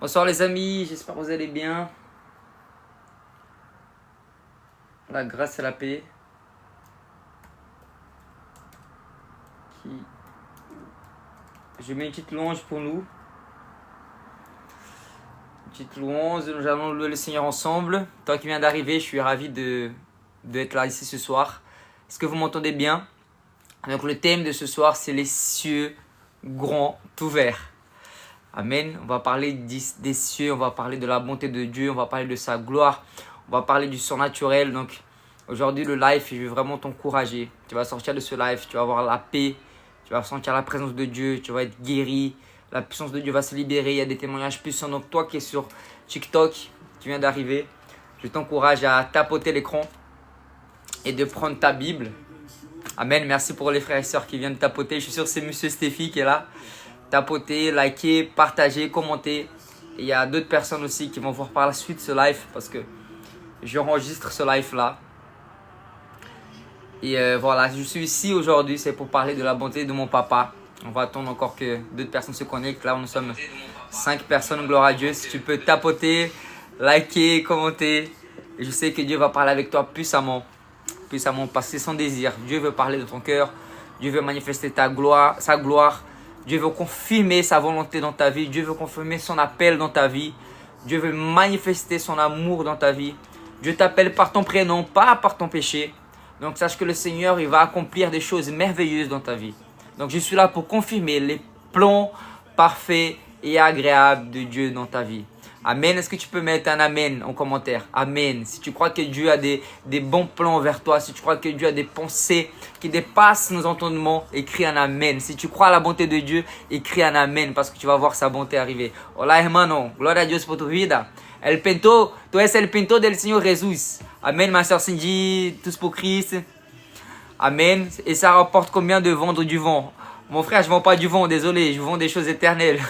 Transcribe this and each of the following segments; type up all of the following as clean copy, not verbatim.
Bonsoir les amis, j'espère que vous allez bien. La grâce et la paix. Je mets une petite louange pour nous. Une petite louange, nous allons louer le Seigneur ensemble. Toi qui viens d'arriver, je suis ravi d'être là ici ce soir. Est-ce que vous m'entendez bien? Donc le thème de ce soir, c'est les cieux grands ouverts. Amen. On va parler des cieux, on va parler de la bonté de Dieu, on va parler de sa gloire, on va parler du surnaturel. Donc aujourd'hui le live, je vais vraiment t'encourager. Tu vas sortir de ce live, tu vas avoir la paix, tu vas sentir la présence de Dieu, tu vas être guéri, la puissance de Dieu va se libérer. Il y a des témoignages puissants. Donc toi qui es sur TikTok, qui viens d'arriver, je t'encourage à tapoter l'écran et de prendre ta Bible. Amen. Merci pour les frères et sœurs qui viennent tapoter. Je suis sûr que c'est Monsieur Stéphie qui est là. Tapoter, liker, partager, commenter. Et il y a d'autres personnes aussi qui vont voir par la suite ce live parce que j'enregistre ce live là. Et voilà, je suis ici aujourd'hui, c'est pour parler de la bonté de mon papa. On va attendre encore que d'autres personnes se connectent. Là, nous sommes 5 personnes, gloire à Dieu. Si tu peux tapoter, liker, commenter. Et je sais que Dieu va parler avec toi puissamment. Puissamment parce que c'est son désir. Dieu veut parler de ton cœur. Dieu veut manifester sa gloire. Dieu veut confirmer sa volonté dans ta vie. Dieu veut confirmer son appel dans ta vie. Dieu veut manifester son amour dans ta vie. Dieu t'appelle par ton prénom, pas par ton péché. Donc sache que le Seigneur, il va accomplir des choses merveilleuses dans ta vie. Donc je suis là pour confirmer les plans parfaits et agréables de Dieu dans ta vie. Amen. Est-ce que tu peux mettre un amen en commentaire? Amen. Si tu crois que Dieu a des bons plans vers toi, si tu crois que Dieu a des pensées qui dépassent nos entendements, écris un amen. Si tu crois à la bonté de Dieu, écris un amen parce que tu vas voir sa bonté arriver. Hola hermano, gloria a Dios por tu vida. El pinto, tu es el pinto del Señor Jesús. Amen, ma soeur Cindy, tous pour Christ. Amen. Et ça rapporte combien de vendre du vent? Mon frère, je ne vends pas du vent, désolé, je vends des choses éternelles.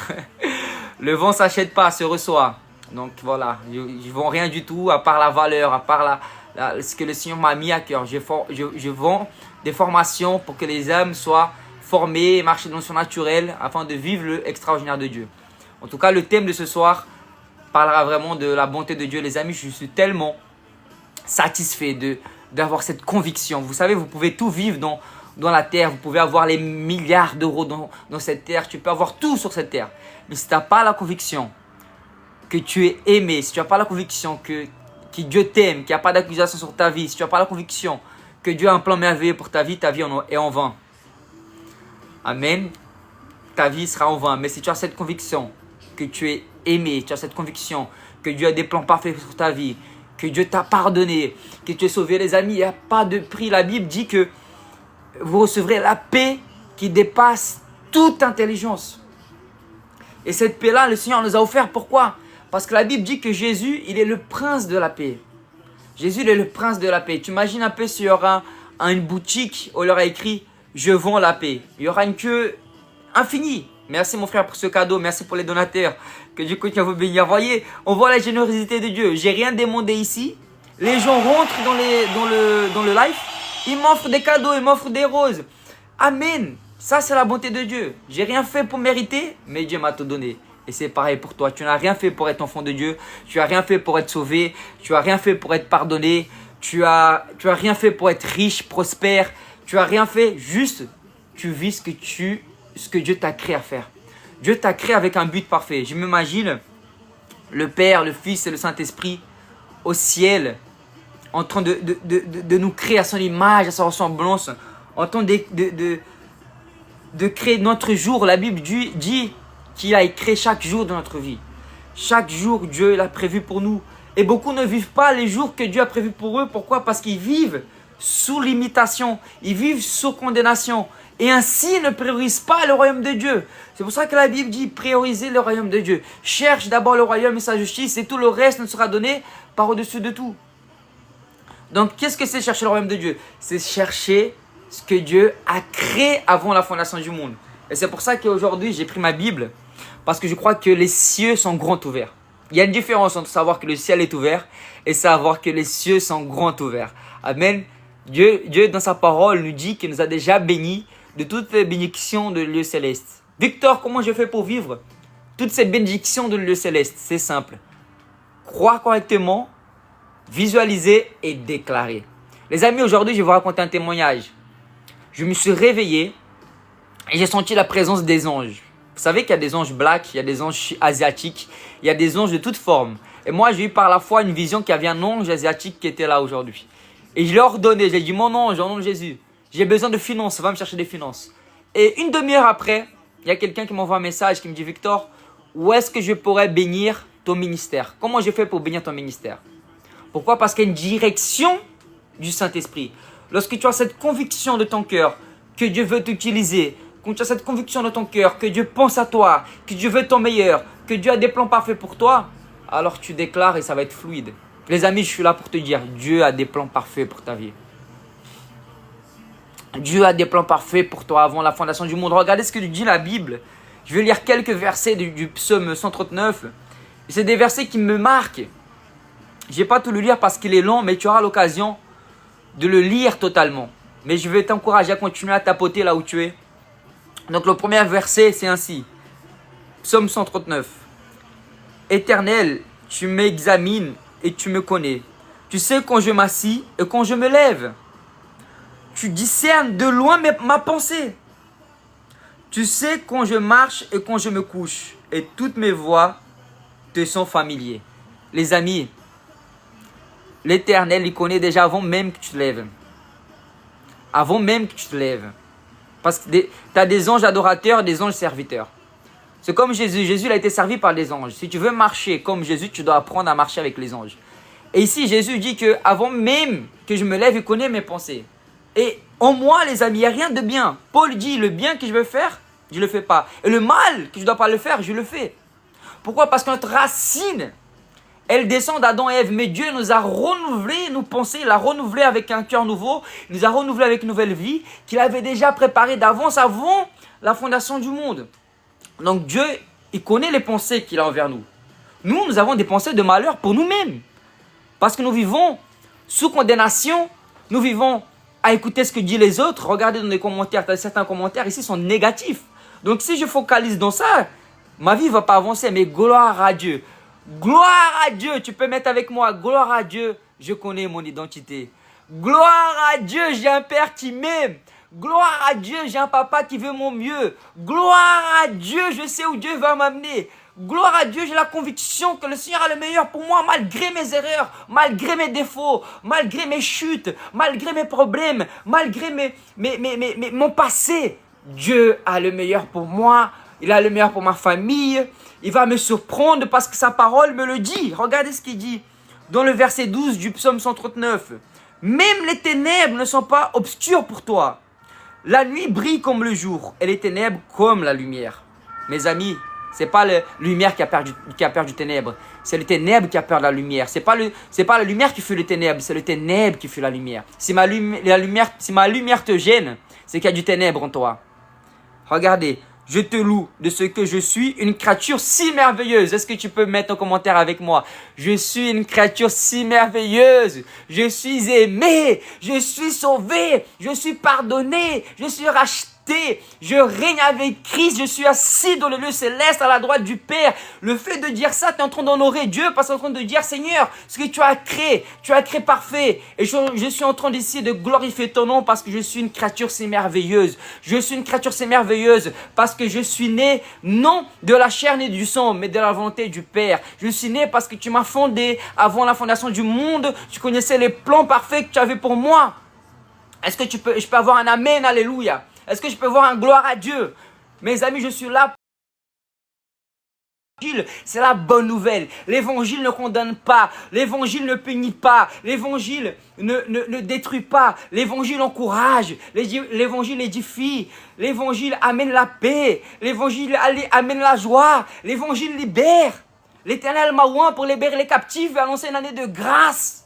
Le vent ne s'achète pas, se reçoit. Donc voilà, je ne vends rien du tout à part la valeur, à part ce que le Seigneur m'a mis à cœur. Je vends des formations pour que les âmes soient formées et marchent dans le surnaturel afin de vivre le extraordinaire de Dieu. En tout cas, le thème de ce soir parlera vraiment de la bonté de Dieu. Les amis, je suis tellement satisfait d'avoir cette conviction. Vous savez, vous pouvez tout vivre dans la terre. Vous pouvez avoir les milliards d'euros dans cette terre. Tu peux avoir tout sur cette terre. Mais si tu n'as pas la conviction que tu es aimé, si tu n'as pas la conviction que Dieu t'aime, qu'il n'y a pas d'accusation sur ta vie, si tu n'as pas la conviction que Dieu a un plan merveilleux pour ta vie est en vain. Amen. Ta vie sera en vain. Mais si tu as cette conviction que tu es aimé, tu as cette conviction que Dieu a des plans parfaits sur ta vie, que Dieu t'a pardonné, que tu es sauvé, les amis, il n'y a pas de prix. La Bible dit que vous recevrez la paix qui dépasse toute intelligence. Et cette paix-là, le Seigneur nous a offert. Pourquoi? Parce que la Bible dit que Jésus, il est le prince de la paix. Jésus, il est le prince de la paix. Tu imagines un peu s'il y aura une boutique où il y aura écrit « Je vends la paix ». Il y aura une queue infinie. Merci mon frère pour ce cadeau. Merci pour les donateurs. Que Dieu continue à vous bénir. Voyez, on voit la générosité de Dieu. J'ai rien demandé ici. Les gens rentrent dans le live. Ils m'offrent des cadeaux, ils m'offrent des roses. Amen. Ça, c'est la bonté de Dieu. J'ai rien fait pour mériter, mais Dieu m'a tout donné. Et c'est pareil pour toi. Tu n'as rien fait pour être enfant de Dieu. Tu n'as rien fait pour être sauvé. Tu n'as rien fait pour être pardonné. Tu as rien fait pour être riche, prospère. Tu n'as rien fait. Juste, tu vis ce que Dieu t'a créé à faire. Dieu t'a créé avec un but parfait. Je m'imagine le Père, le Fils et le Saint-Esprit au ciel en train de nous créer à son image, à sa ressemblance, en train de créer notre jour. La Bible dit qu'il a créé chaque jour de notre vie. Chaque jour, Dieu l'a prévu pour nous. Et beaucoup ne vivent pas les jours que Dieu a prévus pour eux. Pourquoi? Parce qu'ils vivent sous limitation. Ils vivent sous condamnation. Et ainsi ne priorisent pas le royaume de Dieu. C'est pour ça que la Bible dit prioriser le royaume de Dieu. Cherche d'abord le royaume et sa justice et tout le reste nous sera donné par au-dessus de tout. Donc, qu'est-ce que c'est chercher le royaume de Dieu? C'est chercher ce que Dieu a créé avant la fondation du monde. Et c'est pour ça qu'aujourd'hui, j'ai pris ma Bible parce que je crois que les cieux sont grands ouverts. Il y a une différence entre savoir que le ciel est ouvert et savoir que les cieux sont grands ouverts. Amen. Dieu, dans sa parole, nous dit qu'il nous a déjà bénis de toutes les bénédictions de lieux célestes. Victor, comment je fais pour vivre? toutes ces bénédictions de lieu céleste. C'est simple. Croire correctement, visualiser et déclarer. Les amis, aujourd'hui, je vais vous raconter un témoignage. Je me suis réveillé et j'ai senti la présence des anges. Vous savez qu'il y a des anges blacks, il y a des anges asiatiques, il y a des anges de toutes formes. Et moi, j'ai eu par la foi une vision qu'il y avait un ange asiatique qui était là aujourd'hui. Et je l'ai ordonné, j'ai dit, mon ange, au nom de Jésus, j'ai besoin de finances, va me chercher des finances. Et une demi-heure après, il y a quelqu'un qui m'envoie un message qui me dit, Victor, où est-ce que je pourrais bénir ton ministère? Comment je fais pour bénir ton ministère? Pourquoi? Parce qu'il y a une direction du Saint-Esprit. Lorsque tu as cette conviction de ton cœur que Dieu veut t'utiliser, quand tu as cette conviction de ton cœur que Dieu pense à toi, que Dieu veut ton meilleur, que Dieu a des plans parfaits pour toi, alors tu déclares et ça va être fluide. Les amis, je suis là pour te dire, Dieu a des plans parfaits pour ta vie. Dieu a des plans parfaits pour toi avant la fondation du monde. Regardez ce que dit la Bible. Je vais lire quelques versets du psaume 139. C'est des versets qui me marquent. Je ne vais pas tout le lire parce qu'il est long, mais tu auras l'occasion de le lire totalement. Mais je vais t'encourager à continuer à tapoter là où tu es. Donc le premier verset, c'est ainsi. Psaume 139. Éternel, tu m'examines et tu me connais. Tu sais quand je m'assis et quand je me lève. Tu discernes de loin ma pensée. Tu sais quand je marche et quand je me couche. Et toutes mes voies te sont familiers. Les amis, l'Éternel, il connaît déjà avant même que tu te lèves. Avant même que tu te lèves. Parce que tu as des anges adorateurs, des anges serviteurs. C'est comme Jésus. Jésus il a été servi par des anges. Si tu veux marcher comme Jésus, tu dois apprendre à marcher avec les anges. Et ici, Jésus dit que avant même que je me lève, il connaît mes pensées. Et en moi, les amis, il n'y a rien de bien. Paul dit, le bien que je veux faire, je ne le fais pas. Et le mal que je ne dois pas le faire, je le fais. Pourquoi? Parce que notre racine, elle descend d'Adam et Ève. Mais Dieu nous a renouvelé nos pensées, il a renouvelé avec un cœur nouveau, il nous a renouvelé avec une nouvelle vie qu'il avait déjà préparée d'avance, avant la fondation du monde. Donc Dieu, il connaît les pensées qu'il a envers nous. Nous avons des pensées de malheur pour nous-mêmes. Parce que nous vivons sous condamnation, nous vivons à écouter ce que disent les autres. Regardez dans les commentaires, certains commentaires ici sont négatifs. Donc si je focalise dans ça, ma vie ne va pas avancer, mais gloire à Dieu. Gloire à Dieu, tu peux mettre avec moi, gloire à Dieu, je connais mon identité. Gloire à Dieu, j'ai un père qui m'aime. Gloire à Dieu, j'ai un papa qui veut mon mieux. Gloire à Dieu, je sais où Dieu va m'amener. Gloire à Dieu, j'ai la conviction que le Seigneur a le meilleur pour moi, malgré mes erreurs, malgré mes défauts, malgré mes chutes, malgré mes problèmes, malgré mon passé. Dieu a le meilleur pour moi, il a le meilleur pour ma famille. Il va me surprendre parce que sa parole me le dit. Regardez ce qu'il dit dans le verset 12 du psaume 139. Même les ténèbres ne sont pas obscures pour toi. La nuit brille comme le jour et les ténèbres comme la lumière. Mes amis, ce n'est pas la lumière qui a perdu ténèbres. C'est le ténèbre qui a peur de la lumière. Ce n'est pas la lumière qui fait le ténèbre, c'est le ténèbre qui fait la lumière. Si ma lumière te gêne, c'est qu'il y a du ténèbre en toi. Regardez. Je te loue de ce que je suis, une créature si merveilleuse. Est-ce que tu peux mettre un commentaire avec moi? Je suis une créature si merveilleuse. Je suis aimé. Je suis sauvé. Je suis pardonné. Je suis racheté. Je règne avec Christ. Je suis assis dans le lieu céleste à la droite du Père. Le fait de dire ça, tu es en train d'honorer Dieu parce que tu es en train de dire, Seigneur, ce que tu as créé parfait. Et je suis en train d'essayer de glorifier ton nom parce que je suis une créature si merveilleuse. Je suis une créature si merveilleuse parce que je suis né non de la chair ni du sang, mais de la volonté du Père. Je suis né parce que tu m'as fondé avant la fondation du monde. Tu connaissais les plans parfaits que tu avais pour moi. Est-ce que je peux avoir un amen, alléluia? Est-ce que je peux voir un gloire à Dieu? Mes amis, je suis là. C'est la bonne nouvelle. L'évangile ne condamne pas. L'évangile ne punit pas. L'évangile ne détruit pas. L'évangile encourage. L'évangile édifie. L'évangile amène la paix. L'évangile amène la joie. L'évangile libère. L'Éternel m'a oint pour libérer les captifs et annoncer une année de grâce.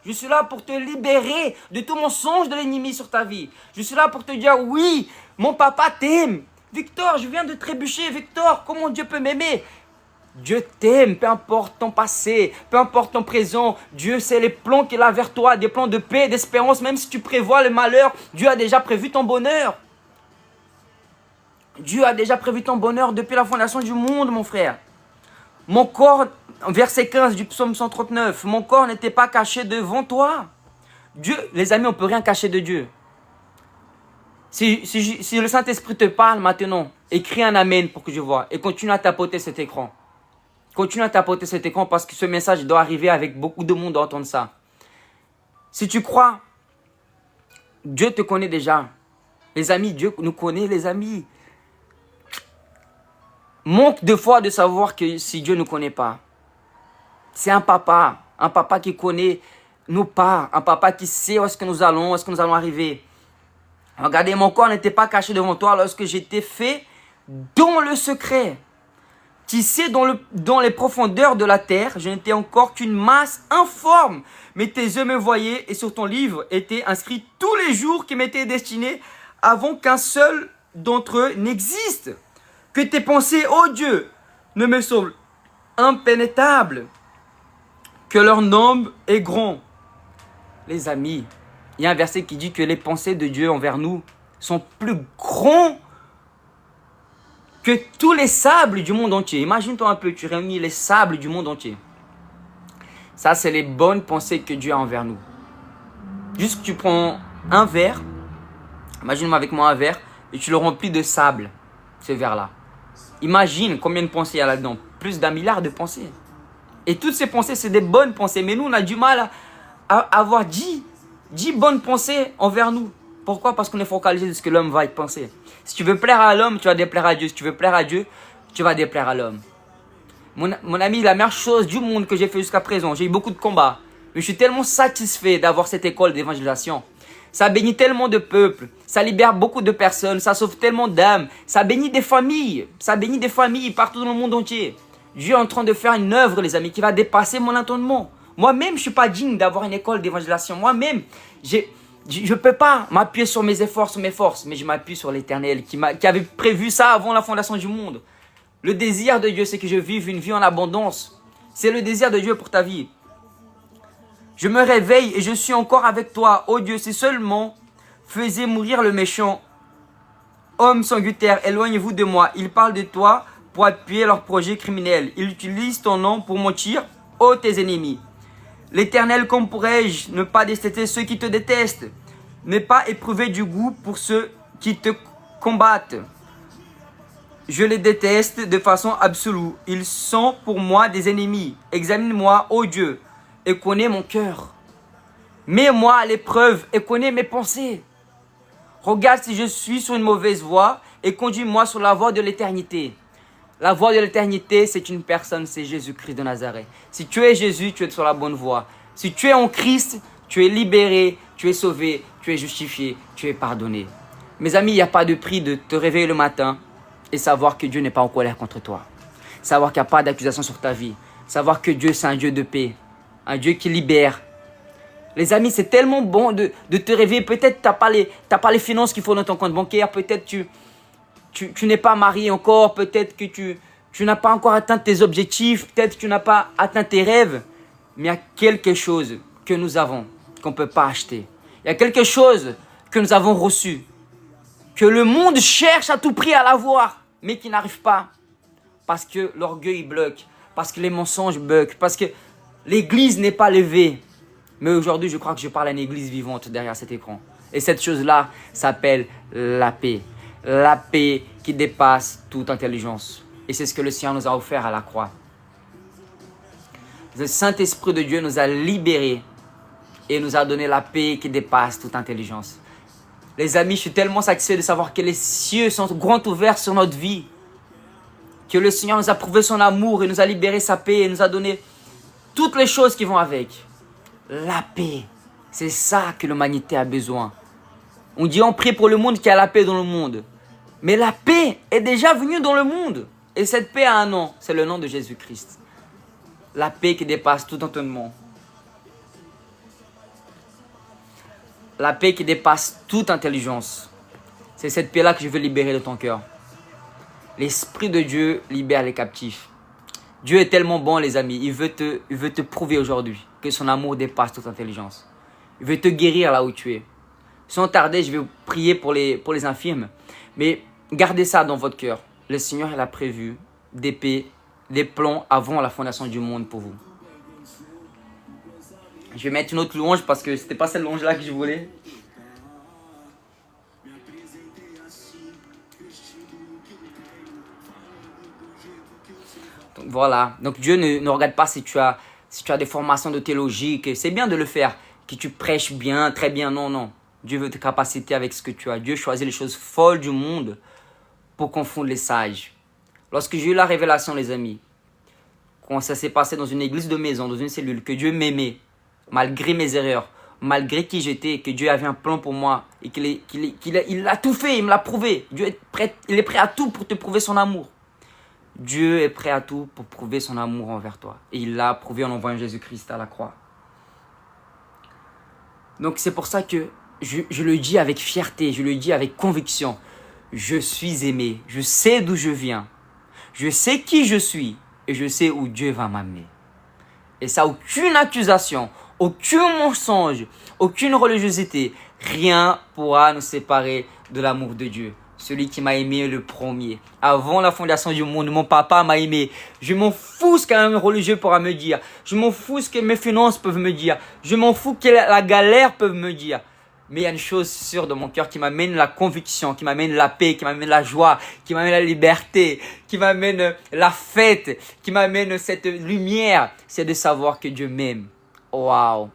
Je suis là pour te libérer de tout mensonge de l'ennemi sur ta vie. Je suis là pour te dire, oui, mon papa t'aime. Victor, je viens de trébucher. Victor, comment Dieu peut m'aimer? Dieu t'aime, peu importe ton passé, peu importe ton présent. Dieu sait les plans qu'il a vers toi, des plans de paix, d'espérance. Même si tu prévois le malheur, Dieu a déjà prévu ton bonheur. Dieu a déjà prévu ton bonheur depuis la fondation du monde, mon frère. Mon corps, verset 15 du psaume 139, mon corps n'était pas caché devant toi. Dieu, les amis, on ne peut rien cacher de Dieu. Si le Saint-Esprit te parle maintenant, écris un amen pour que je vois et continue à tapoter cet écran. Continue à tapoter cet écran parce que ce message doit arriver avec beaucoup de monde à entendre ça. Si tu crois, Dieu te connaît déjà. Les amis, Dieu nous connaît, les amis. Manque de foi de savoir que si Dieu ne nous connaît pas. C'est un papa qui connaît nos pas, un papa qui sait où est-ce que nous allons arriver. Regardez, mon corps n'était pas caché devant toi lorsque j'étais fait dans le secret. Tu sais, dans les profondeurs de la terre, je n'étais encore qu'une masse informe. Mais tes yeux me voyaient et sur ton livre étaient inscrits tous les jours qui m'étaient destinés avant qu'un seul d'entre eux n'existe. Que tes pensées, ô Dieu, ne me semblent impénétrables, que leur nombre est grand. Les amis, il y a un verset qui dit que les pensées de Dieu envers nous sont plus grands que tous les sables du monde entier. Imagine-toi un peu, tu réunis les sables du monde entier. Ça, c'est les bonnes pensées que Dieu a envers nous. Juste que tu prends un verre, imagine-moi avec moi un verre, et tu le remplis de sable, ce verre-là. Imagine combien de pensées il y a là-dedans. Plus d'1 milliard de pensées. Et toutes ces pensées, c'est des bonnes pensées. Mais nous, on a du mal à avoir 10 bonnes pensées envers nous. Pourquoi? Parce qu'on est focalisé sur ce que l'homme va penser. Si tu veux plaire à l'homme, tu vas déplaire à Dieu. Si tu veux plaire à Dieu, tu vas déplaire à l'homme. Mon ami, la meilleure chose du monde que j'ai fait jusqu'à présent, j'ai eu beaucoup de combats. Mais je suis tellement satisfait d'avoir cette école d'évangélisation. Ça bénit tellement de peuples, ça libère beaucoup de personnes, ça sauve tellement d'âmes, ça bénit des familles partout dans le monde entier. Dieu est en train de faire une œuvre, les amis, qui va dépasser mon entendement. Moi-même, je ne suis pas digne d'avoir une école d'évangélisation. Moi-même, je ne peux pas m'appuyer sur mes efforts, sur mes forces, mais je m'appuie sur l'Éternel qui avait prévu ça avant la fondation du monde. Le désir de Dieu, c'est que je vive une vie en abondance. C'est le désir de Dieu pour ta vie. Je me réveille et je suis encore avec toi. Oh Dieu, si seulement faisais mourir le méchant. Homme sanguinaire, éloignez-vous de moi. Ils parlent de toi pour appuyer leurs projets criminels. Ils utilisent ton nom pour mentir. Oh tes ennemis. L'Éternel, comme pourrais-je ne pas détester ceux qui te détestent, ne pas éprouver du goût pour ceux qui te combattent. Je les déteste de façon absolue. Ils sont pour moi des ennemis. Examine-moi, ô Dieu, et connais mon cœur. Mets-moi à l'épreuve et connais mes pensées. Regarde si je suis sur une mauvaise voie et conduis-moi sur la voie de l'éternité. La voie de l'éternité, c'est une personne, c'est Jésus-Christ de Nazareth. Si tu es Jésus, tu es sur la bonne voie. Si tu es en Christ, tu es libéré, tu es sauvé, tu es justifié, tu es pardonné. Mes amis, il n'y a pas de prix de te réveiller le matin et savoir que Dieu n'est pas en colère contre toi. Savoir qu'il n'y a pas d'accusation sur ta vie. Savoir que Dieu, c'est un Dieu de paix. Un Dieu qui libère. Les amis, c'est tellement bon de te réveiller. Peut-être tu n'as pas les finances qu'il faut dans ton compte bancaire. Peut-être tu n'es pas marié encore. Peut-être que tu n'as pas encore atteint tes objectifs. Peut-être que tu n'as pas atteint tes rêves. Mais il y a quelque chose que nous avons qu'on ne peut pas acheter. Il y a quelque chose que nous avons reçu. Que le monde cherche à tout prix à l'avoir. Mais qui n'arrive pas. Parce que l'orgueil bloque. Parce que les mensonges bloquent. Parce que l'église n'est pas levée. Mais aujourd'hui, je crois que je parle à une église vivante derrière cet écran. Et cette chose-là s'appelle la paix. La paix qui dépasse toute intelligence. Et c'est ce que le Seigneur nous a offert à la croix. Le Saint-Esprit de Dieu nous a libérés et nous a donné la paix qui dépasse toute intelligence. Les amis, je suis tellement satisfait de savoir que les cieux sont grands ouverts sur notre vie. Que le Seigneur nous a prouvé son amour et nous a libéré sa paix et nous a donné toutes les choses qui vont avec. La paix, c'est ça que l'humanité a besoin. On dit on prie pour le monde qu'il y a la paix dans le monde. Mais la paix est déjà venue dans le monde. Et cette paix a un nom, c'est le nom de Jésus-Christ. La paix qui dépasse tout entendement. La paix qui dépasse toute intelligence. C'est cette paix-là que je veux libérer de ton cœur. L'Esprit de Dieu libère les captifs. Dieu est tellement bon, les amis. Il veut te prouver aujourd'hui que son amour dépasse toute intelligence. Il veut te guérir là où tu es. Sans tarder, je vais prier pour les infirmes. Mais Gardez ça dans votre cœur. Le Seigneur, il a prévu des paix, des plans avant la fondation du monde pour vous. Je vais mettre une autre louange parce que c'était pas cette louange-là que je voulais. Donc voilà. Donc Dieu ne regarde pas si tu as des formations de théologie. C'est bien de le faire. Que tu prêches bien, très bien. Non, non. Dieu veut te capaciter avec ce que tu as. Dieu choisit les choses folles du monde pour confondre les sages. Lorsque j'ai eu la révélation, les amis, quand ça s'est passé dans une église de maison, dans une cellule, que Dieu m'aimait, malgré mes erreurs, malgré qui j'étais, que Dieu avait un plan pour moi et qu'il a tout fait, il me l'a prouvé. Dieu est prêt, il est prêt à tout pour te prouver son amour. Dieu est prêt à tout pour prouver son amour envers toi. Et il l'a prouvé en envoyant Jésus-Christ à la croix. Donc c'est pour ça que je le dis avec fierté, je le dis avec conviction. Je suis aimé, je sais d'où je viens, je sais qui je suis et je sais où Dieu va m'amener. Et ça, aucune accusation, aucun mensonge, aucune religiosité, rien pourra nous séparer de l'amour de Dieu. Celui qui m'a aimé le premier. Avant la fondation du monde, mon papa m'a aimé. Je m'en fous ce qu'un religieux pourra me dire. Je m'en fous ce que mes finances peuvent me dire. Je m'en fous que la galère peut me dire. Mais il y a une chose sûre dans mon cœur qui m'amène la conviction, qui m'amène la paix, qui m'amène la joie, qui m'amène la liberté, qui m'amène la fête, qui m'amène cette lumière. C'est de savoir que Dieu m'aime. Waouh!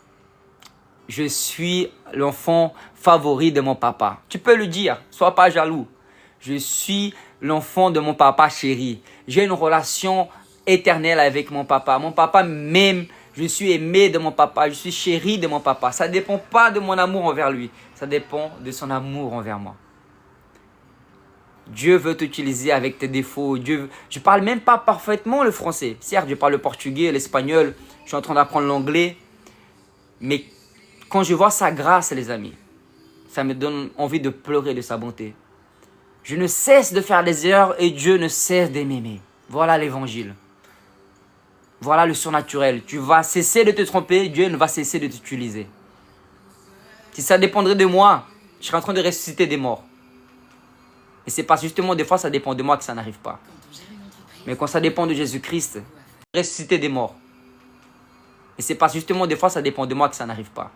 Je suis l'enfant favori de mon papa. Tu peux le dire, sois pas jaloux. Je suis l'enfant de mon papa chéri. J'ai une relation éternelle avec mon papa. Mon papa m'aime. Je suis aimé de mon papa. Je suis chéri de mon papa. Ça ne dépend pas de mon amour envers lui. Ça dépend de son amour envers moi. Dieu veut t'utiliser avec tes défauts. Je ne parle même pas parfaitement le français. Certes, je parle le portugais, l'espagnol. Je suis en train d'apprendre l'anglais. Mais quand je vois sa grâce, les amis, ça me donne envie de pleurer de sa bonté. Je ne cesse de faire des erreurs et Dieu ne cesse de m'aimer. Voilà l'évangile. Voilà le surnaturel. Tu vas cesser de te tromper, Dieu ne va cesser de t'utiliser. Si ça dépendrait de moi, je serais en train de ressusciter des morts. Et c'est parce justement des fois ça dépend de moi que ça n'arrive pas. Mais quand ça dépend de Jésus-Christ, ressusciter des morts. Et c'est parce justement des fois ça dépend de moi que ça n'arrive pas.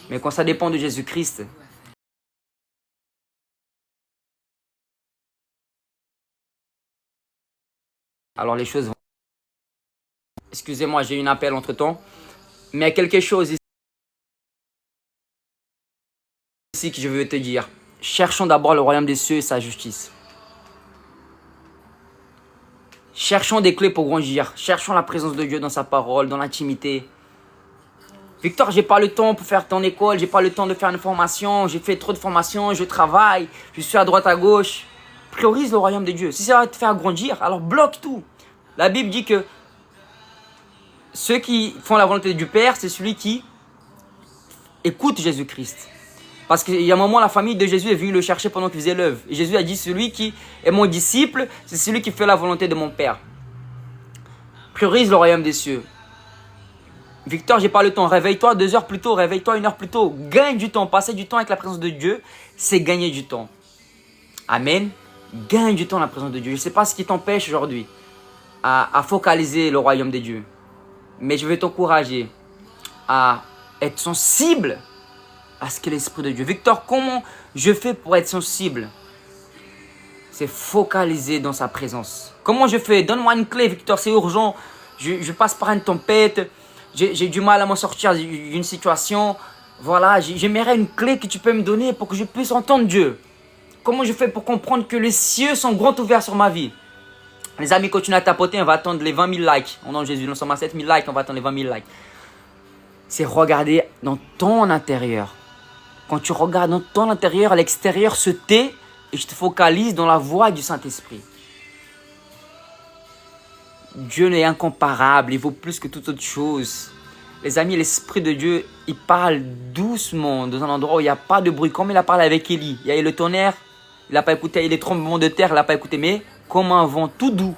Mais quand ça dépend de Jésus-Christ, alors les choses vont... Excusez-moi, j'ai eu un appel entre-temps. Mais il y a quelque chose ici que je veux te dire. Cherchons d'abord le royaume des cieux et sa justice. Cherchons des clés pour grandir. Cherchons la présence de Dieu dans sa parole, dans l'intimité. Victor, j'ai pas le temps pour faire ton école, j'ai pas le temps de faire une formation, j'ai fait trop de formations, je travaille, je suis à droite à gauche. Priorise le royaume de Dieu. Si ça va te faire grandir, alors bloque tout. La Bible dit que ceux qui font la volonté du Père, c'est celui qui écoute Jésus-Christ. Parce qu'il y a un moment, la famille de Jésus est venue le chercher pendant qu'il faisait l'œuvre. Et Jésus a dit, celui qui est mon disciple, c'est celui qui fait la volonté de mon Père. Priorise le royaume des cieux. Victor, j'ai pas le temps. Réveille-toi 2 heures plus tôt, réveille-toi 1 heure plus tôt. Gagne du temps. Passer du temps avec la présence de Dieu, c'est gagner du temps. Amen. Gagne du temps dans la présence de Dieu. Je ne sais pas ce qui t'empêche aujourd'hui à focaliser le royaume de Dieu. Mais je vais t'encourager à être sensible à ce qu'est l'Esprit de Dieu. Victor, comment je fais pour être sensible? C'est focaliser dans sa présence. Comment je fais? Donne-moi une clé, Victor, c'est urgent. Je passe par une tempête. J'ai du mal à m'en sortir d'une situation. Voilà, j'aimerais une clé que tu peux me donner pour que je puisse entendre Dieu. Comment je fais pour comprendre que les cieux sont grands ouverts sur ma vie? Les amis, continuez à tapoter, on va attendre les 20 000 likes. Au nom de Jésus, nous sommes à 7 000 likes, on va attendre les 20 000 likes. C'est regarder dans ton intérieur. Quand tu regardes dans ton intérieur, l'extérieur se tait et je te focalise dans la voix du Saint-Esprit. Dieu n'est incomparable, il vaut plus que toute autre chose. Les amis, l'Esprit de Dieu, il parle doucement dans un endroit où il n'y a pas de bruit. Comme il a parlé avec Élie, il y a eu le tonnerre, il n'a pas écouté, il y a eu les tremblements de terre, il n'a pas écouté, mais comme un vent tout doux.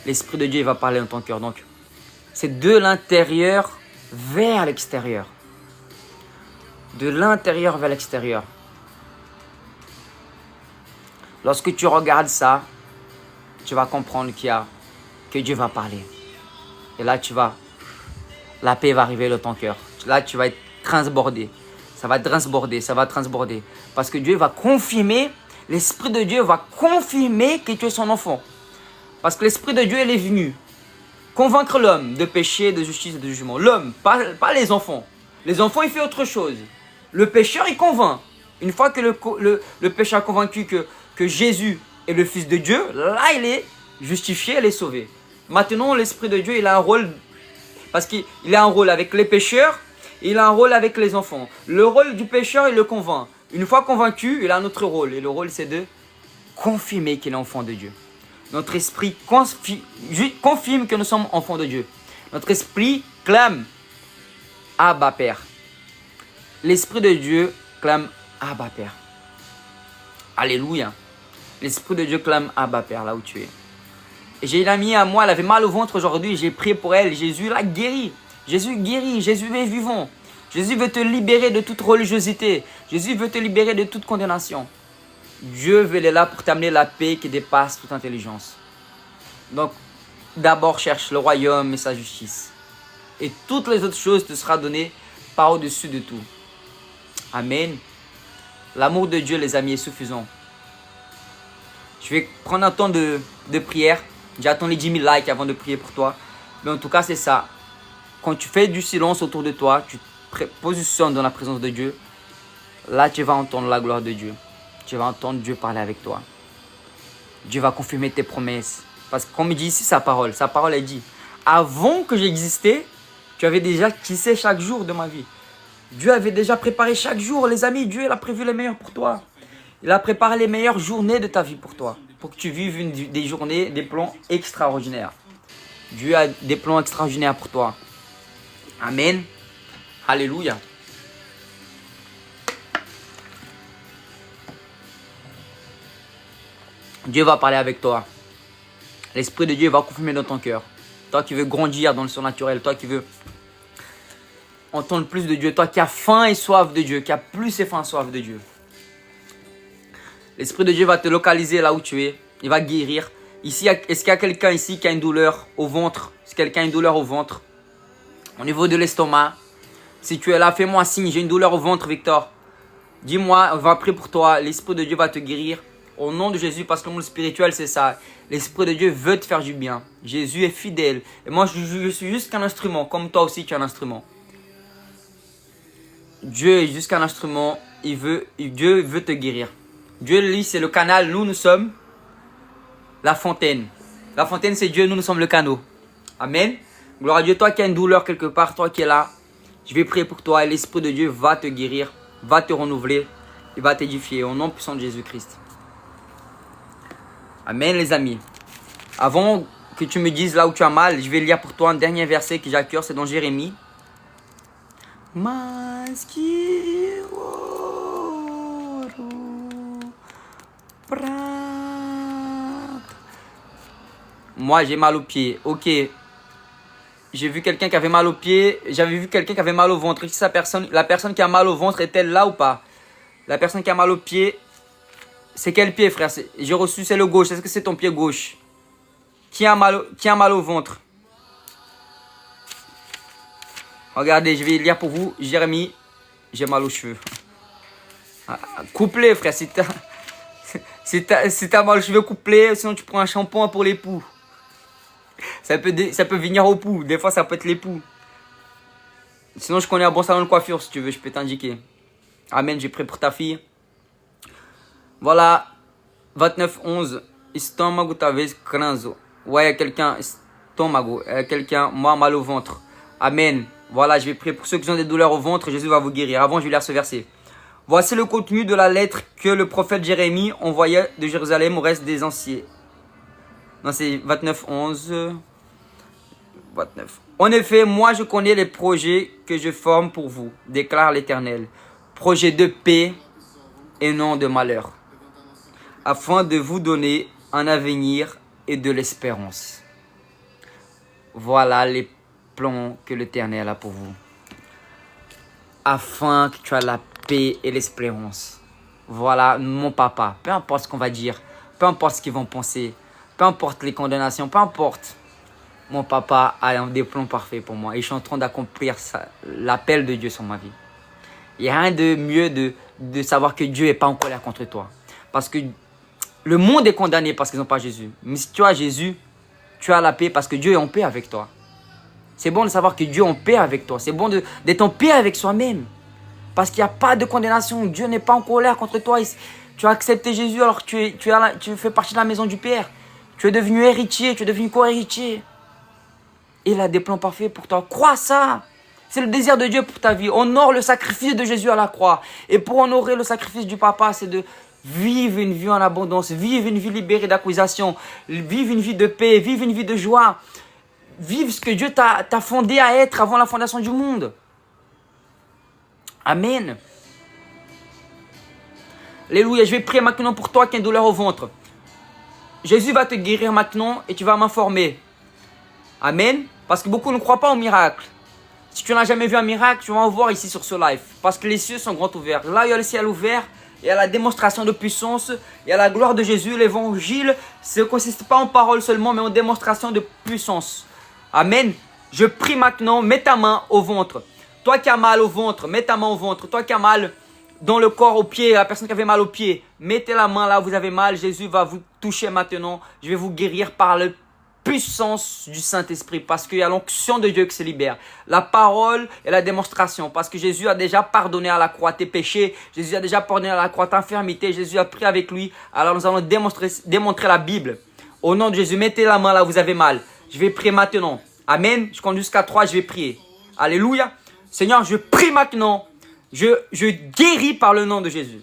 L'Esprit de Dieu il va parler dans ton cœur. Donc, c'est de l'intérieur vers l'extérieur. De l'intérieur vers l'extérieur. Lorsque tu regardes ça, tu vas comprendre que Dieu va parler. Et là, la paix va arriver dans ton cœur. Là, tu vas être transbordé. Ça va transborder. Parce que Dieu va confirmer, l'Esprit de Dieu va confirmer que tu es son enfant. Parce que l'Esprit de Dieu, il est venu convaincre l'homme de péché, de justice et de jugement. L'homme, pas les enfants. Les enfants, il fait autre chose. Le pécheur, il convainc. Une fois que le pécheur a convaincu que Jésus est le Fils de Dieu, là, il est justifié, il est sauvé. Maintenant, l'Esprit de Dieu, il a un rôle, parce qu'il a un rôle avec les pécheurs, et il a un rôle avec les enfants. Le rôle du pécheur, il le convainc. Une fois convaincu, il a un autre rôle. Et le rôle, c'est de confirmer qu'il est enfant de Dieu. Notre esprit confirme que nous sommes enfants de Dieu. Notre esprit clame Abba Père. L'Esprit de Dieu clame Abba Père. Alléluia. L'Esprit de Dieu clame Abba Père, là où tu es. Et j'ai une amie à moi, elle avait mal au ventre aujourd'hui. J'ai prié pour elle. Jésus l'a guérie. Jésus guérit. Jésus est vivant. Jésus veut te libérer de toute religiosité. Jésus veut te libérer de toute condamnation. Dieu est là pour t'amener la paix qui dépasse toute intelligence. Donc, d'abord cherche le royaume et sa justice. Et toutes les autres choses te seront données par au-dessus de tout. Amen. L'amour de Dieu, les amis, est suffisant. Je vais prendre un temps de prière. J'attends les 10 000 likes avant de prier pour toi. Mais en tout cas, c'est ça. Quand tu fais du silence autour de toi, tu te positionnes dans la présence de Dieu. Là, tu vas entendre la gloire de Dieu. Tu vas entendre Dieu parler avec toi. Dieu va confirmer tes promesses. Parce que comme il dit ici sa parole elle dit, avant que j'existais, tu avais déjà tissé chaque jour de ma vie. Dieu avait déjà préparé chaque jour. Les amis, Dieu il a prévu le meilleur pour toi. Il a préparé les meilleures journées de ta vie pour toi. Pour que tu vives des journées, des plans extraordinaires. Dieu a des plans extraordinaires pour toi. Amen. Alléluia. Dieu va parler avec toi. L'Esprit de Dieu va confirmer dans ton cœur. Toi qui veux grandir dans le surnaturel, toi qui veux entendre plus de Dieu, toi qui as faim et soif de Dieu, qui as plus et faim et soif de Dieu. L'Esprit de Dieu va te localiser là où tu es. Il va guérir. Ici, est-ce qu'il y a quelqu'un ici qui a une douleur au ventre? Est-ce que quelqu'un a une douleur au ventre? Au niveau de l'estomac. Si tu es là, fais-moi un signe. J'ai une douleur au ventre, Victor. Dis-moi, on va prier pour toi. L'Esprit de Dieu va te guérir. Au nom de Jésus, parce que le monde spirituel, c'est ça. L'Esprit de Dieu veut te faire du bien. Jésus est fidèle. Et moi, je suis juste qu'un instrument. Comme toi aussi, tu es un instrument. Dieu est juste qu'un instrument. Dieu veut te guérir. Dieu, lui, c'est le canal. Nous sommes la fontaine. La fontaine, c'est Dieu. Nous sommes le canot. Amen. Gloire à Dieu. Toi qui as une douleur quelque part, toi qui es là, je vais prier pour toi. Et l'Esprit de Dieu va te guérir, va te renouveler. Il va t'édifier. Au nom puissant de Jésus-Christ. Amen, les amis. Avant que tu me dises là où tu as mal, je vais lire pour toi un dernier verset que j'ai à cœur. C'est dans Jérémie. Moi, j'ai mal aux pieds. Ok. J'ai vu quelqu'un qui avait mal aux pieds. J'avais vu quelqu'un qui avait mal au ventre. Si la personne qui a mal au ventre est-elle là ou pas? La personne qui a mal aux pieds, c'est quel pied, frère? J'ai reçu, c'est le gauche. Est-ce que c'est ton pied gauche? Qui a mal au ventre? Regardez, je vais lire pour vous. Jérémie, j'ai mal aux cheveux. Coupe-les, frère. Si t'as mal aux cheveux, coupe-les. Sinon, tu prends un shampoing pour l'époux. Ça peut venir au pouls. Des fois, ça peut être l'époux. Sinon, je connais un bon salon de coiffure, si tu veux. Je peux t'indiquer. Amen, j'ai prié pour ta fille. Voilà. 29-11. Estômago, talvez, cranzo. Ouais, il y a quelqu'un. Estômago. Quelqu'un, moi, mal au ventre. Amen. Voilà, je vais prier pour ceux qui ont des douleurs au ventre. Jésus va vous guérir. Avant, je vais lire ce verset. Voici le contenu de la lettre que le prophète Jérémie envoyait de Jérusalem au reste des anciens. Non, c'est 29-11. 29. En effet, moi je connais les projets que je forme pour vous, déclare l'Éternel. Projets de paix et non de malheur, afin de vous donner un avenir et de l'espérance. Voilà les plans que l'Éternel a pour vous. Afin que tu aies la paix et l'espérance. Voilà mon papa. Peu importe ce qu'on va dire. peu importe ce qu'ils vont penser, peu importe les condamnations, peu importe. Mon papa a des plans parfaits pour moi et je suis en train d'accomplir l'appel de Dieu sur ma vie. Il n'y a rien de mieux de savoir que Dieu n'est pas en colère contre toi. Parce que le monde est condamné parce qu'ils n'ont pas Jésus. Mais si tu as Jésus, tu as la paix parce que Dieu est en paix avec toi. C'est bon de savoir que Dieu est en paix avec toi. C'est bon d'être en paix avec soi-même. Parce qu'il n'y a pas de condamnation. Dieu n'est pas en colère contre toi. Tu as accepté Jésus alors que tu fais partie de la maison du Père. Tu es devenu héritier, tu es devenu co-héritier. Il a des plans parfaits pour toi. Crois ça. C'est le désir de Dieu pour ta vie. Honore le sacrifice de Jésus à la croix. Et pour honorer le sacrifice du Papa, c'est de vivre une vie en abondance. Vivre une vie libérée d'accusations. Vivre une vie de paix. Vivre une vie de joie. Vivre ce que Dieu t'a fondé à être avant la fondation du monde. Amen. Alléluia. Je vais prier maintenant pour toi qui as une douleur au ventre. Jésus va te guérir maintenant et tu vas m'informer. Amen. Parce que beaucoup ne croient pas au miracle. Si tu n'as jamais vu un miracle, tu vas en voir ici sur ce live. Parce que les cieux sont grands ouverts. Là, il y a le ciel ouvert. Il y a la démonstration de puissance. Il y a la gloire de Jésus. L'évangile ne consiste pas en paroles seulement, mais en démonstration de puissance. Amen. Je prie maintenant. Mets ta main au ventre. Toi qui as mal au ventre, mets ta main au ventre. Toi qui as mal dans le corps, au pied, la personne qui avait mal au pied, mettez la main là où vous avez mal. Jésus va vous toucher maintenant. Je vais vous guérir par le puissance du Saint-Esprit, parce qu'il y a l'onction de Dieu qui se libère. La parole et la démonstration, parce que Jésus a déjà pardonné à la croix tes péchés, Jésus a déjà pardonné à la croix ta infirmité, Jésus a pris avec lui. Alors nous allons démontrer la Bible. Au nom de Jésus, mettez la main là où vous avez mal. Je vais prier maintenant. Amen. Je compte jusqu'à 3, je vais prier. Alléluia. Seigneur, je prie maintenant. Je guéris par le nom de Jésus.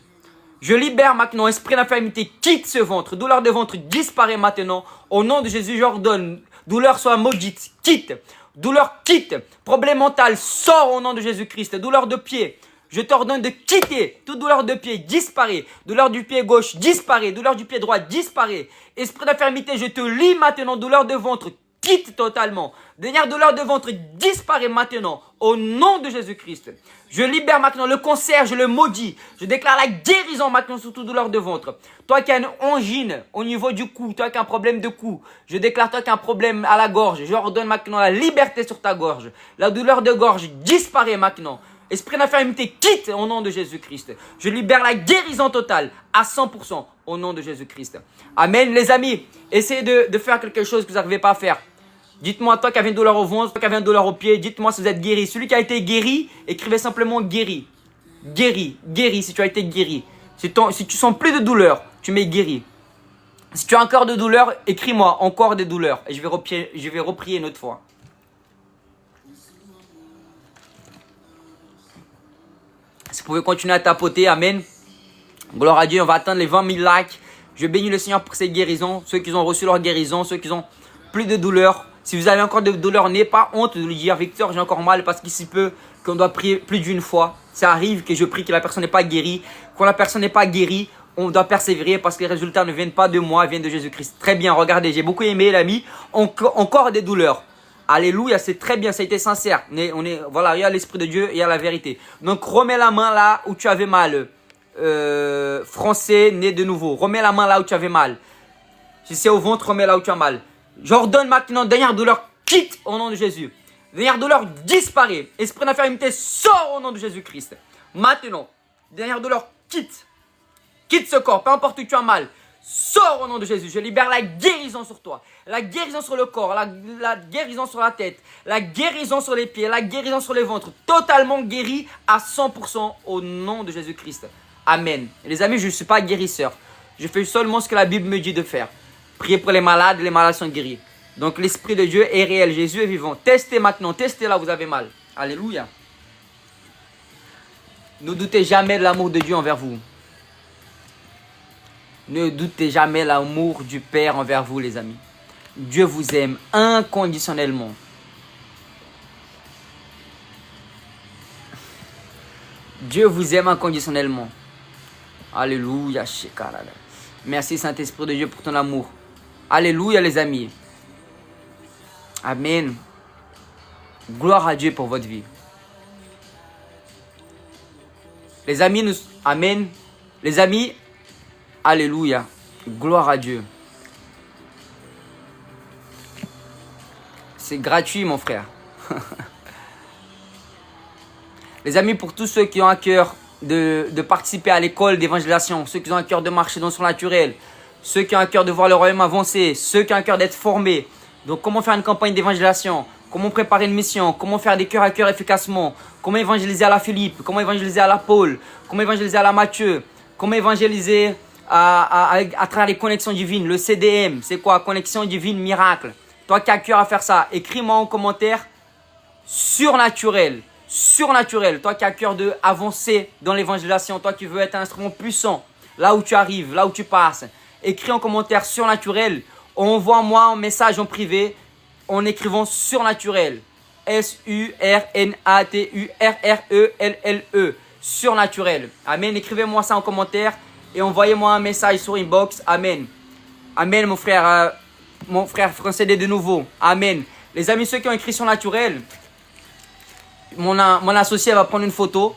Je libère maintenant, esprit d'infirmité, quitte ce ventre. Douleur de ventre disparaît maintenant. Au nom de Jésus, j'ordonne. Douleur soit maudite, quitte. Douleur quitte. Problème mental, sort au nom de Jésus-Christ. Douleur de pied, je t'ordonne de quitter. Toute douleur de pied disparaît. Douleur du pied gauche disparaît. Douleur du pied droit disparaît. Esprit d'infirmité, je te lis maintenant. Douleur de ventre, quitte totalement. Dernière douleur de ventre disparaît maintenant. Au nom de Jésus-Christ. Je libère maintenant le cancer, je le maudis. Je déclare la guérison maintenant sur toute douleur de ventre. Toi qui as une angine au niveau du cou, toi qui as un problème de cou, je déclare toi qui as un problème à la gorge. Je ordonne maintenant la liberté sur ta gorge. La douleur de gorge disparaît maintenant. Esprit d'infirmité, quitte au nom de Jésus-Christ. Je libère la guérison totale à 100% au nom de Jésus-Christ. Amen. Les amis, essayez de faire quelque chose que vous n'arrivez pas à faire. Dites-moi, toi qui avez une douleur au ventre, toi qui avez une douleur au pied, dites-moi si vous êtes guéri. Celui qui a été guéri, écrivez simplement guéri. Guéri, guéri si tu as été guéri. Si tu sens plus de douleur, tu mets guéri. Si tu as encore de douleur, écris-moi encore des douleurs. Et je vais reprier une autre fois. Si vous pouvez continuer à tapoter, amen. Gloire à Dieu, on va atteindre les 20 000 likes. Je bénis le Seigneur pour ces guérisons. Ceux qui ont reçu leur guérison, ceux qui ont plus de douleur. Si vous avez encore de douleur, n'ayez pas honte de lui dire, Victor, j'ai encore mal, parce qu'il se peut qu'on doit prier plus d'une fois. Ça arrive que je prie que la personne n'est pas guérie. Quand la personne n'est pas guérie, on doit persévérer parce que les résultats ne viennent pas de moi, ils viennent de Jésus-Christ. Très bien, regardez, j'ai beaucoup aimé l'ami. Encore des douleurs. Alléluia, c'est très bien, ça a été sincère. Voilà, il y a l'Esprit de Dieu et il y a la vérité. Donc remets la main là où tu avais mal. Français, né de nouveau. Remets la main là où tu avais mal. Si c'est au ventre, remets là où tu as mal. J'ordonne maintenant, dernière douleur, quitte au nom de Jésus. Dernière douleur, disparaît. Esprit d'infirmité, sort au nom de Jésus-Christ. Maintenant, dernière douleur, quitte. Quitte ce corps, peu importe où tu as mal. Sors au nom de Jésus. Je libère la guérison sur toi. La guérison sur le corps, la guérison sur la tête. La guérison sur les pieds, la guérison sur les ventres. Totalement guéri à 100% au nom de Jésus-Christ. Amen. Et les amis, je ne suis pas guérisseur. Je fais seulement ce que la Bible me dit de faire. Priez pour les malades sont guéris. Donc l'Esprit de Dieu est réel, Jésus est vivant. Testez maintenant, testez là où vous avez mal. Alléluia. Ne doutez jamais de l'amour de Dieu envers vous. Ne doutez jamais de l'amour du Père envers vous, les amis. Dieu vous aime inconditionnellement. Dieu vous aime inconditionnellement. Alléluia. Merci Saint-Esprit de Dieu pour ton amour. Alléluia les amis. Amen. Gloire à Dieu pour votre vie. Les amis, Amen. Les amis, alléluia. Gloire à Dieu. C'est gratuit, mon frère. Les amis, pour tous ceux qui ont à cœur de participer à l'école d'évangélisation, ceux qui ont à cœur de marcher dans son naturel, ceux qui ont à cœur de voir le royaume avancer, ceux qui ont à cœur d'être formés. Donc, comment faire une campagne d'évangélisation, comment préparer une mission, comment faire des cœurs à cœur efficacement, comment évangéliser à la Philippe, comment évangéliser à la Paul, comment évangéliser à la Matthieu, comment évangéliser à travers les connexions divines, le CDM, c'est quoi? Connexion divine, miracle. Toi qui as à cœur à faire ça, écris-moi en commentaire surnaturel. Surnaturel, toi qui as à cœur d'avancer dans l'évangélisation, toi qui veux être un instrument puissant, là où tu arrives, là où tu passes, écris en commentaire surnaturel, envoie-moi un message en privé en écrivant surnaturel, surnaturelle, surnaturel, amen, écrivez-moi ça en commentaire et envoyez-moi un message sur inbox, amen, amen mon frère français de nouveau, amen. Les amis, ceux qui ont écrit surnaturel, mon associé va prendre une photo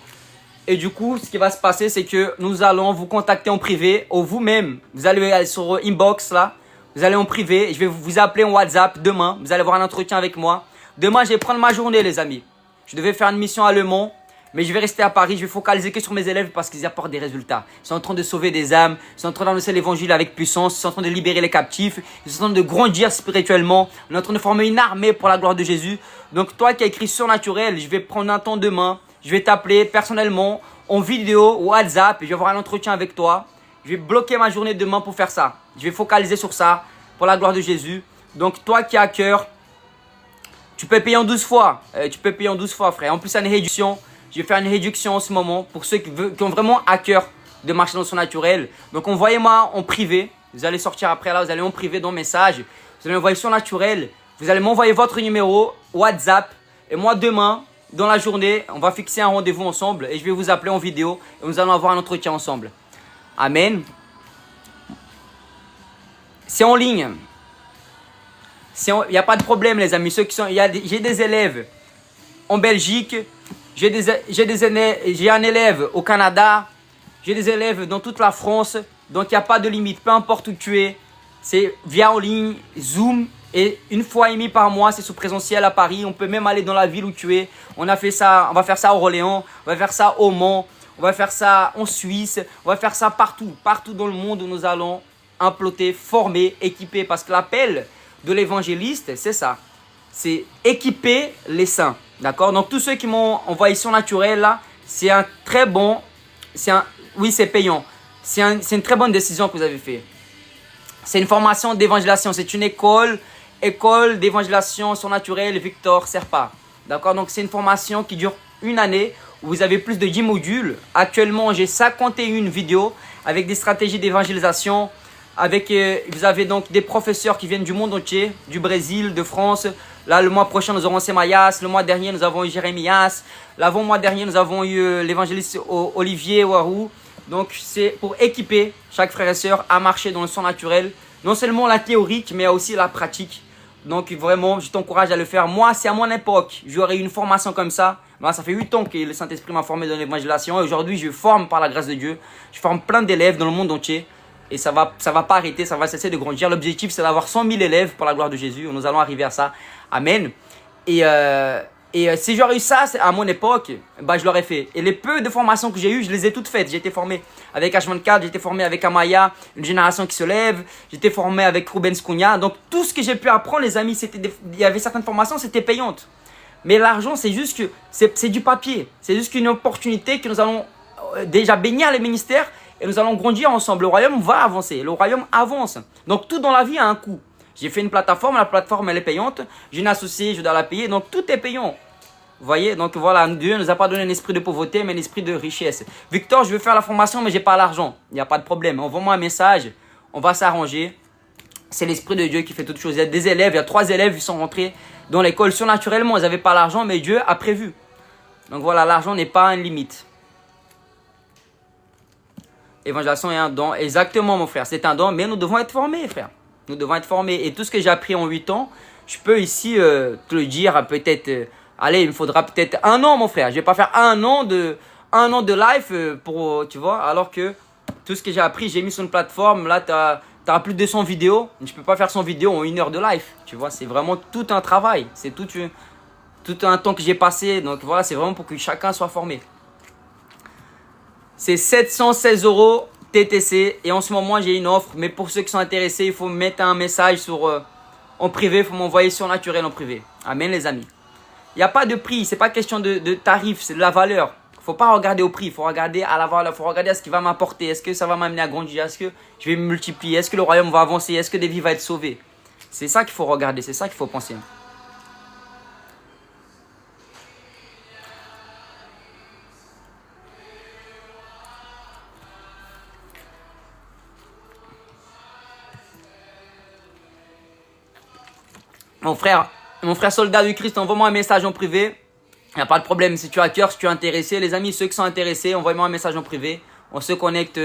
et du coup ce qui va se passer c'est que nous allons vous contacter en privé ou vous-même, vous allez aller sur inbox là, vous allez en privé, je vais vous appeler en WhatsApp demain, vous allez avoir un entretien avec moi. Demain je vais prendre ma journée les amis, je devais faire une mission à Le Mans mais je vais rester à Paris, je vais focaliser que sur mes élèves parce qu'ils apportent des résultats. Ils sont en train de sauver des âmes, ils sont en train d'annoncer l'évangile avec puissance, ils sont en train de libérer les captifs, ils sont en train de grandir spirituellement, on est en train de former une armée pour la gloire de Jésus. Donc toi qui as écrit surnaturel, je vais prendre un temps demain, je vais t'appeler personnellement, en vidéo, WhatsApp, et je vais avoir un entretien avec toi. Je vais bloquer ma journée demain pour faire ça. Je vais focaliser sur ça, pour la gloire de Jésus. Donc toi qui as à cœur, tu peux payer en 12 fois, frère. En plus, il y a une réduction. Je vais faire une réduction en ce moment pour ceux qui ont vraiment à cœur de marcher dans son naturel. Donc, envoyez-moi en privé. Vous allez sortir après là, vous allez en privé dans le message. Vous allez envoyer sur naturel. Vous allez m'envoyer votre numéro WhatsApp. Et moi, demain, dans la journée, on va fixer un rendez-vous ensemble. Et je vais vous appeler en vidéo. Et nous allons avoir un entretien ensemble. Amen. C'est en ligne. Il n'y a pas de problème, les amis. J'ai des élèves en Belgique. J'ai un élève au Canada, j'ai des élèves dans toute la France, donc il n'y a pas de limite, peu importe où tu es, c'est via en ligne, Zoom, et une fois et demie par mois, c'est sous présentiel à Paris, on peut même aller dans la ville où tu es, on va faire ça à Orléans, on va faire ça au Mans, on va faire ça en Suisse, on va faire ça partout dans le monde où nous allons implanter, former, équiper, parce que l'appel de l'évangéliste, c'est ça, c'est équiper les saints. D'accord? Donc, tous ceux qui m'ont envoyé surnaturel, là, c'est un très bon... Oui, c'est payant. C'est une très bonne décision que vous avez fait. C'est une formation d'évangélisation. C'est une école d'évangélisation surnaturelle Victor Serpa. D'accord? Donc, c'est une formation qui dure une année où vous avez plus de 10 modules. Actuellement, j'ai 51 vidéos avec des stratégies d'évangélisation. Vous avez donc des professeurs qui viennent du monde entier, du Brésil, de France. Là, le mois prochain, nous aurons Semayas. Le mois dernier, nous avons eu Jérémias. L'avant-mois dernier, nous avons eu l'évangéliste Olivier Warou. Donc, c'est pour équiper chaque frère et sœur à marcher dans le sang naturel. Non seulement la théorique, mais aussi la pratique. Donc, vraiment, je t'encourage à le faire. Moi, c'est à mon époque. J'aurais eu une formation comme ça. Moi, ça fait 8 ans que le Saint-Esprit m'a formé dans l'évangélisation. Et aujourd'hui, je forme par la grâce de Dieu. Je forme plein d'élèves dans le monde entier. Et ça va pas arrêter, ça va cesser de grandir. L'objectif, c'est d'avoir 100 000 élèves pour la gloire de Jésus. Nous allons arriver à ça. Amen. Et si j'aurais eu ça à mon époque, bah, je l'aurais fait. Et les peu de formations que j'ai eues, je les ai toutes faites. J'ai été formé avec H24, j'ai été formé avec Amaya, une génération qui se lève. J'ai été formé avec Rubens Cunha. Donc, tout ce que j'ai pu apprendre, les amis, il y avait certaines formations, c'était payante. Mais l'argent, c'est juste que c'est du papier. C'est juste une opportunité que nous allons déjà bénir les ministères. Et nous allons grandir ensemble. Le royaume va avancer. Le royaume avance. Donc, tout dans la vie a un coût. J'ai fait une plateforme. La plateforme, elle est payante. J'ai une associée, je dois la payer. Donc, tout est payant. Vous voyez? Donc, voilà. Dieu ne nous a pas donné un esprit de pauvreté, mais un esprit de richesse. Victor, je veux faire la formation, mais je n'ai pas l'argent. Il n'y a pas de problème. Envoie-moi un message. On va s'arranger. C'est l'esprit de Dieu qui fait toutes choses. Il y a des élèves. Il y a 3 élèves qui sont rentrés dans l'école surnaturellement. Ils n'avaient pas l'argent, mais Dieu a prévu. Donc, voilà. L'argent n'est pas une limite. Évangélisation est un don. Exactement, mon frère. C'est un don, mais nous devons être formés, frère. Nous devons être formés. Et tout ce que j'ai appris en 8 ans, je peux ici te le dire peut-être... allez, il me faudra peut-être 1 an, mon frère. Je ne vais pas faire un an de live pour, tu vois, alors que tout ce que j'ai appris, j'ai mis sur une plateforme. Là, tu as tu auras plus de 200 vidéos. Je ne peux pas faire 100 vidéos en 1 heure de live. Tu vois, c'est vraiment tout un travail. C'est tout un temps que j'ai passé. Donc voilà, c'est vraiment pour que chacun soit formé. C'est 716 € TTC. Et en ce moment, j'ai une offre. Mais pour ceux qui sont intéressés, il faut mettre un message en privé. Il faut m'envoyer sur Naturel en privé. Amen les amis. Il n'y a pas de prix. Ce n'est pas question de tarif. C'est de la valeur. Il ne faut pas regarder au prix. Il faut regarder à la valeur. Il faut regarder à ce qui va m'apporter. Est-ce que ça va m'amener à grandir? Est-ce que je vais me multiplier? Est-ce que le royaume va avancer? Est-ce que des vies vont être sauvées? C'est ça qu'il faut regarder. C'est ça qu'il faut penser. Mon frère soldat du Christ, envoie-moi un message en privé. Il n'y a pas de problème. Si tu as cœur, si tu es intéressé, les amis, ceux qui sont intéressés, envoyez-moi un message en privé. On se connecte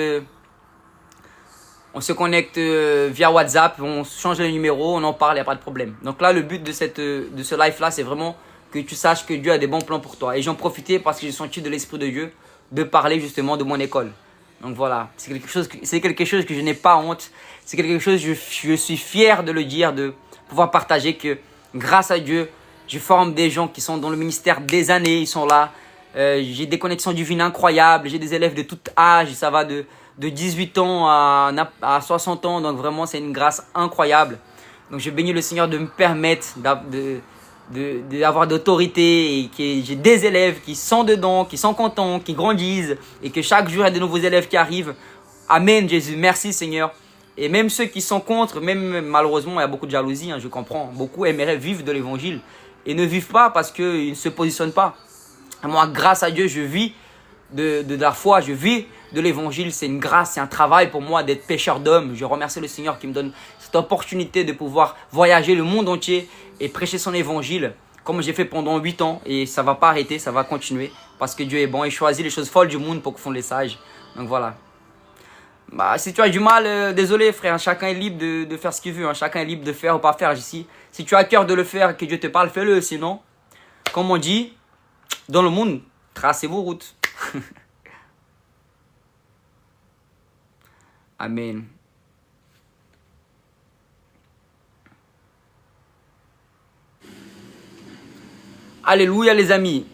via WhatsApp, on change le numéro, on en parle, il n'y a pas de problème. Donc là, le but de ce live-là, c'est vraiment que tu saches que Dieu a des bons plans pour toi. Et j'en profitais parce que j'ai senti de l'Esprit de Dieu de parler justement de mon école. Donc voilà, c'est quelque chose que je n'ai pas honte. C'est quelque chose que je suis fier de le dire, de pouvoir partager que grâce à Dieu, je forme des gens qui sont dans le ministère des années, ils sont là. J'ai des connexions divines incroyables, j'ai des élèves de tout âge, ça va de 18 ans à 60 ans, donc vraiment c'est une grâce incroyable. Donc je bénis le Seigneur de me permettre d'avoir d'autorité et que j'ai des élèves qui sont dedans, qui sont contents, qui grandissent et que chaque jour il y a de nouveaux élèves qui arrivent. Amen Jésus, merci Seigneur. Et même ceux qui sont contre, même malheureusement il y a beaucoup de jalousie, je comprends. Beaucoup aimeraient vivre de l'évangile et ne vivent pas parce qu'ils ne se positionnent pas. Moi, grâce à Dieu, je vis de la foi, je vis de l'évangile. C'est une grâce, c'est un travail pour moi d'être pécheur d'hommes. Je remercie le Seigneur qui me donne cette opportunité de pouvoir voyager le monde entier et prêcher son évangile comme j'ai fait pendant 8 ans. Et ça ne va pas arrêter, ça va continuer parce que Dieu est bon et choisit les choses folles du monde pour que font les sages. Donc voilà. Si tu as du mal, désolé frère, chacun est libre de faire ce qu'il veut. Chacun est libre de faire ou pas faire ici. Si tu as cœur de le faire, que Dieu te parle, fais-le. Sinon, comme on dit, dans le monde, tracez vos routes. Amen. Alléluia les amis.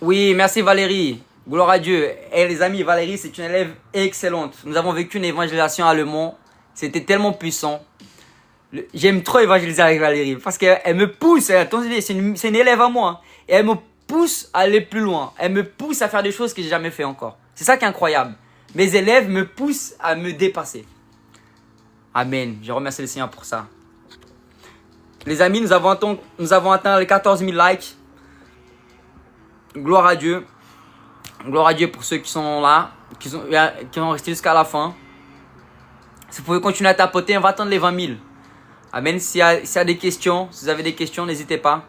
Oui, merci Valérie. Gloire à Dieu. Et les amis, Valérie, c'est une élève excellente. Nous avons vécu une évangélisation à Le Mans. C'était tellement puissant. J'aime trop évangéliser avec Valérie parce qu'elle me pousse. Attendez, c'est une élève à moi. Et elle me pousse à aller plus loin. Elle me pousse à faire des choses que j'ai jamais fait encore. C'est ça qui est incroyable. Mes élèves me poussent à me dépasser. Amen. Je remercie le Seigneur pour ça. Les amis, nous avons atteint les 14 000 likes. Gloire à Dieu. Gloire à Dieu pour ceux qui sont là, qui ont resté jusqu'à la fin. Si vous pouvez continuer à tapoter, on va attendre les 20 000. Amen. S'il y a des questions, si vous avez des questions, n'hésitez pas.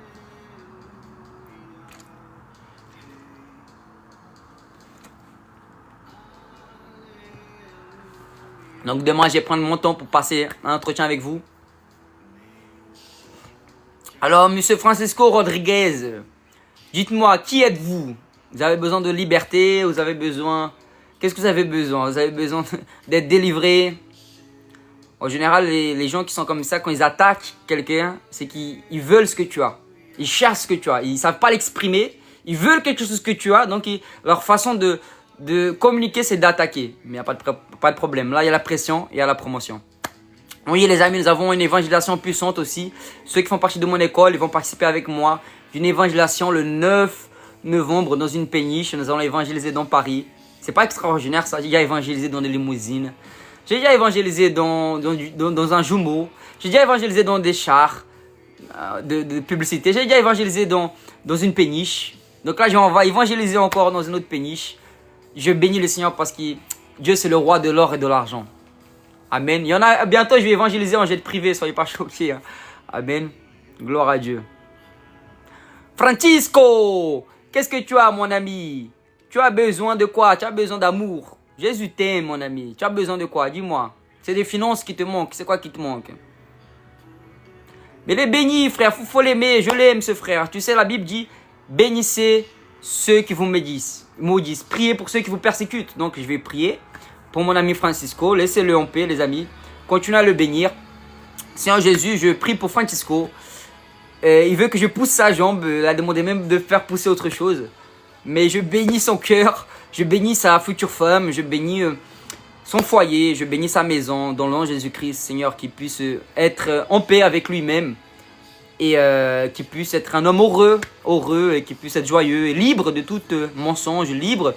Donc demain, je vais prendre mon temps pour passer un entretien avec vous. Alors, Monsieur Francisco Rodriguez, dites-moi, qui êtes-vous? Vous avez besoin de liberté? Vous avez besoin... Qu'est-ce que vous avez besoin? Vous avez besoin d'être délivré? En général, les gens qui sont comme ça, quand ils attaquent quelqu'un, c'est qu'ils veulent ce que tu as. Ils cherchent ce que tu as. Ils ne savent pas l'exprimer. Ils veulent quelque chose que tu as. Donc, leur façon de communiquer, c'est d'attaquer. Mais il n'y a pas de problème. Là, il y a la pression, il y a la promotion. Oui, les amis, nous avons une évangélisation puissante aussi. Ceux qui font partie de mon école, ils vont participer avec moi d'une évangélisation le 9 novembre dans une péniche. Nous allons évangéliser dans Paris. C'est pas extraordinaire ça. J'ai déjà évangélisé dans des limousines. J'ai déjà évangélisé dans un jumeau. J'ai déjà évangélisé dans des chars de publicité. J'ai déjà évangélisé dans une péniche. Donc là, on va évangéliser encore dans une autre péniche. Je bénis le Seigneur parce que Dieu, c'est le roi de l'or et de l'argent. Amen. Il y en a, bientôt, je vais évangéliser en jet privé. Soyez pas choqués. Hein. Amen. Gloire à Dieu. Francisco, qu'est-ce que tu as, mon ami? Tu as besoin de quoi? Tu as besoin d'amour. Jésus t'aime, mon ami. Tu as besoin de quoi? Dis-moi. C'est des finances qui te manquent. C'est quoi qui te manque? Mais les bénis, frère. Il faut l'aimer. Je l'aime, ce frère. Tu sais, la Bible dit, bénissez ceux qui vous médisent. mots disent, priez pour ceux qui vous persécutent. Donc je vais prier pour mon ami Francisco. Laissez-le en paix, les amis. Continuez à le bénir. Seigneur Jésus, je prie pour Francisco. Il veut que je pousse sa jambe. Il a demandé même de faire pousser autre chose. Mais je bénis son cœur. Je bénis sa future femme. Je bénis son foyer. Je bénis sa maison. Dans le nom de Jésus-Christ, Seigneur, qu'il puisse être en paix avec lui-même. Et qu'il puisse être un homme heureux, et qu'il puisse être joyeux et libre de tout mensonge, libre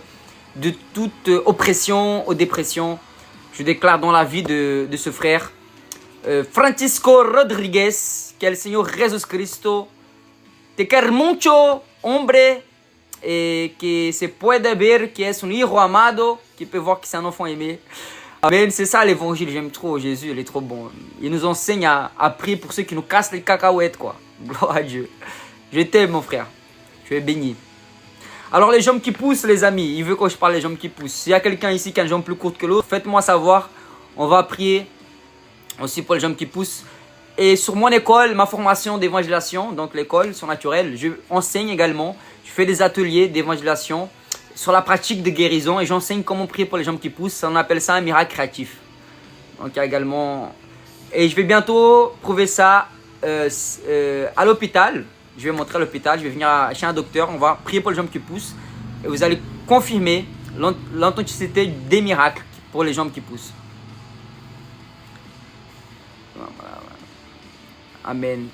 de toute oppression ou dépression. Je déclare dans la vie de ce frère, Francisco Rodriguez, que el Señor Jesucristo te quiere mucho, hombre, et que se puede ver que es un hijo amado, qui peut voir que c'est un enfant aimé. Amen, c'est ça l'évangile, j'aime trop Jésus, il est trop bon. Il nous enseigne à prier pour ceux qui nous cassent les cacahuètes, quoi. Gloire à Dieu. Je t'aime, mon frère. Tu es béni. Alors, les jambes qui poussent, les amis, il veut que je parle des jambes qui poussent. S'il y a quelqu'un ici qui a une jambe plus courte que l'autre, faites-moi savoir. On va prier aussi pour les jambes qui poussent. Et sur mon école, ma formation d'évangélisation, donc l'école surnaturelle, je enseigne également. Je fais des ateliers d'évangélisation sur la pratique de guérison et j'enseigne comment prier pour les jambes qui poussent. On appelle ça un miracle créatif. Donc il y a également... Et je vais bientôt prouver ça à l'hôpital. Je vais montrer à l'hôpital, je vais venir chez un docteur, on va prier pour les jambes qui poussent. Et vous allez confirmer l'authenticité des miracles pour les jambes qui poussent. Amém.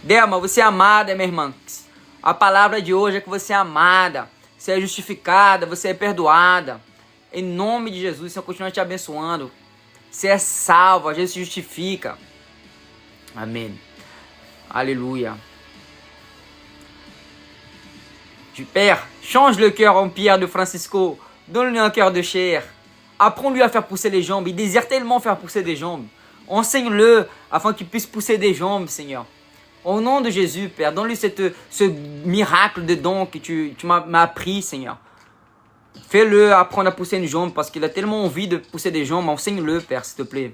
Delma, você é amada, minha irmã. A palavra de hoje é que você é amada, você é justificada, você é perdoada. Em nome de Jesus, o Senhor continua te abençoando. Você é salva, Jesus se justifica. Amém. Alléluia. Père, change le cœur en pierre de Francisco. Donne-lui un cœur de chair. Apprends-lui à faire pousser les jambes. Il désire tellement faire pousser des jambes. Enseigne-le afin qu'il puisse pousser des jambes, Seigneur. Au nom de Jésus, Père, donne-lui ce miracle de don que tu m'as appris, Seigneur. Fais-le apprendre à pousser une jambe parce qu'il a tellement envie de pousser des jambes. Enseigne-le, Père, s'il te plaît.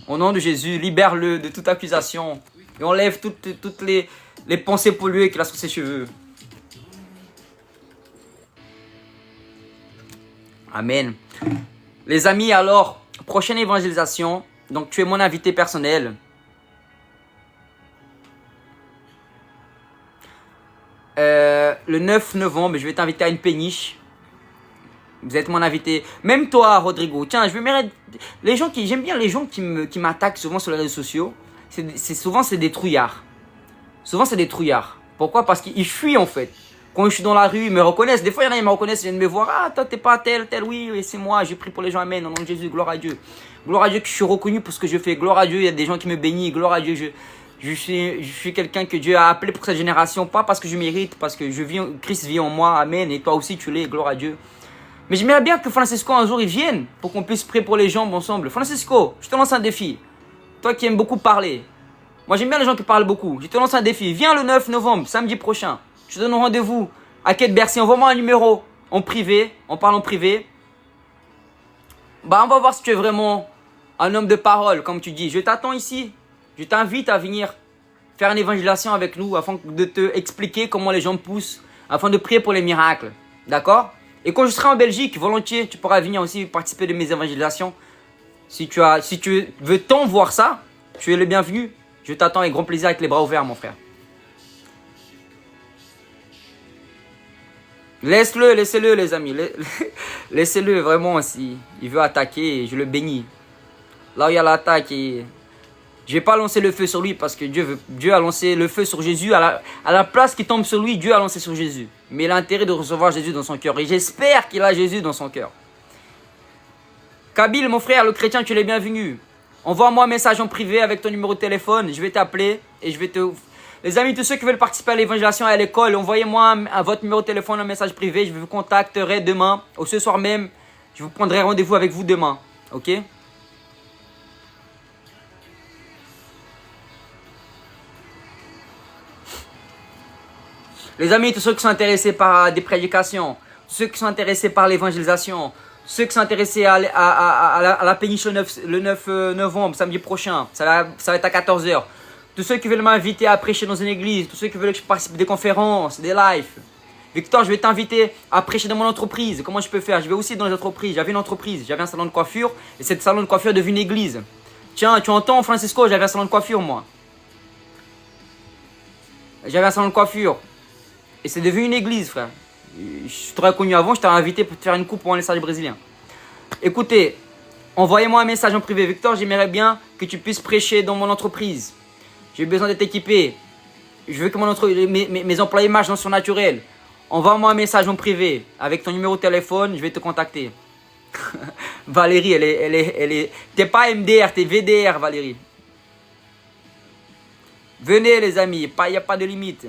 Au nom de Jésus, libère-le de toute accusation et enlève toutes les pensées polluées qu'il a sur ses cheveux. Amen. Les amis, alors, prochaine évangélisation. Donc, tu es mon invité personnel. Le 9 novembre, je vais t'inviter à une péniche. Vous êtes mon invité. Même toi, Rodrigo. Tiens, j'aime bien les gens qui m'attaquent souvent sur les réseaux sociaux. Souvent, c'est des trouillards. Souvent, c'est des trouillards. Pourquoi? Parce qu'ils fuient, en fait. Quand je suis dans la rue, ils me reconnaissent. Des fois, il y en a, ils me reconnaissent, ils viennent me voir. Ah, toi, t'es pas tel, oui, c'est moi. J'ai pris pour les gens. Amen. Au nom de Jésus, gloire à Dieu. Gloire à Dieu que je suis reconnu pour ce que je fais. Gloire à Dieu, il y a des gens qui me bénissent. Gloire à Dieu, je suis quelqu'un que Dieu a appelé pour cette génération. Pas parce que je mérite, parce que Christ vit en moi. Amen. Et toi aussi, tu l'es. Gloire à Dieu. Mais j'aimerais bien que Francisco, un jour, il vienne pour qu'on puisse prier pour les jambes ensemble. Francisco, je te lance un défi. Toi qui aimes beaucoup parler. Moi, j'aime bien les gens qui parlent beaucoup. Je te lance un défi. Viens le 9 novembre, samedi prochain. Je te donne rendez-vous à Quai de Bercy. Envoie-moi un numéro en privé. On parle en privé. Bah, on va voir si tu es vraiment un homme de parole, comme tu dis. Je t'attends ici. Je t'invite à venir faire une évangélisation avec nous afin de te expliquer comment les gens poussent, afin de prier pour les miracles. D'accord? Et quand je serai en Belgique, volontiers, tu pourras venir aussi participer de mes évangélisations. Si tu veux tant voir ça, tu es le bienvenu. Je t'attends avec grand plaisir, avec les bras ouverts, mon frère. Laissez-le, les amis. Laissez-le, vraiment, si il veut attaquer, je le bénis. Là où il y a l'attaque, je ne vais pas lancer le feu sur lui parce que Dieu a lancé le feu sur Jésus. À la place qui tombe sur lui, Dieu a lancé sur Jésus. Mais il a intérêt de recevoir Jésus dans son cœur. Et j'espère qu'il a Jésus dans son cœur. Kabyle, mon frère, le chrétien, tu es le bienvenu. Envoie-moi un message en privé avec ton numéro de téléphone. Je vais t'appeler et je vais te... Les amis, tous ceux qui veulent participer à l'évangélisation à l'école, envoyez-moi à votre numéro de téléphone un message privé. Je vous contacterai demain ou ce soir même. Je vous prendrai rendez-vous avec vous demain. Ok? Les amis, tous ceux qui sont intéressés par des prédications, ceux qui sont intéressés par l'évangélisation, ceux qui sont intéressés à la péniche le 9 novembre, samedi prochain, ça va être à 14 h. Tous ceux qui veulent m'inviter à prêcher dans une église, tous ceux qui veulent que je participe à des conférences, des lives, Victor, je vais t'inviter à prêcher dans mon entreprise. Comment je peux faire? Je vais aussi dans les entreprises. J'avais une entreprise, j'avais un salon de coiffure et cette salon de coiffure est devenu une église. Tiens, tu entends, Francisco, j'avais un salon de coiffure, moi. J'avais un salon de coiffure. Et c'est devenu une église, frère. Je t'aurais connu avant, je t'aurais invité pour te faire une coupe pour un message brésilien. Écoutez, envoyez-moi un message en privé. Victor, j'aimerais bien que tu puisses prêcher dans mon entreprise. J'ai besoin d'être équipé. Je veux que mes employés marchent dans son naturel. Envoie-moi un message en privé. Avec ton numéro de téléphone, je vais te contacter. Valérie, elle est... T'es pas MDR, t'es VDR, Valérie. Venez, les amis. Il n'y a pas de limite.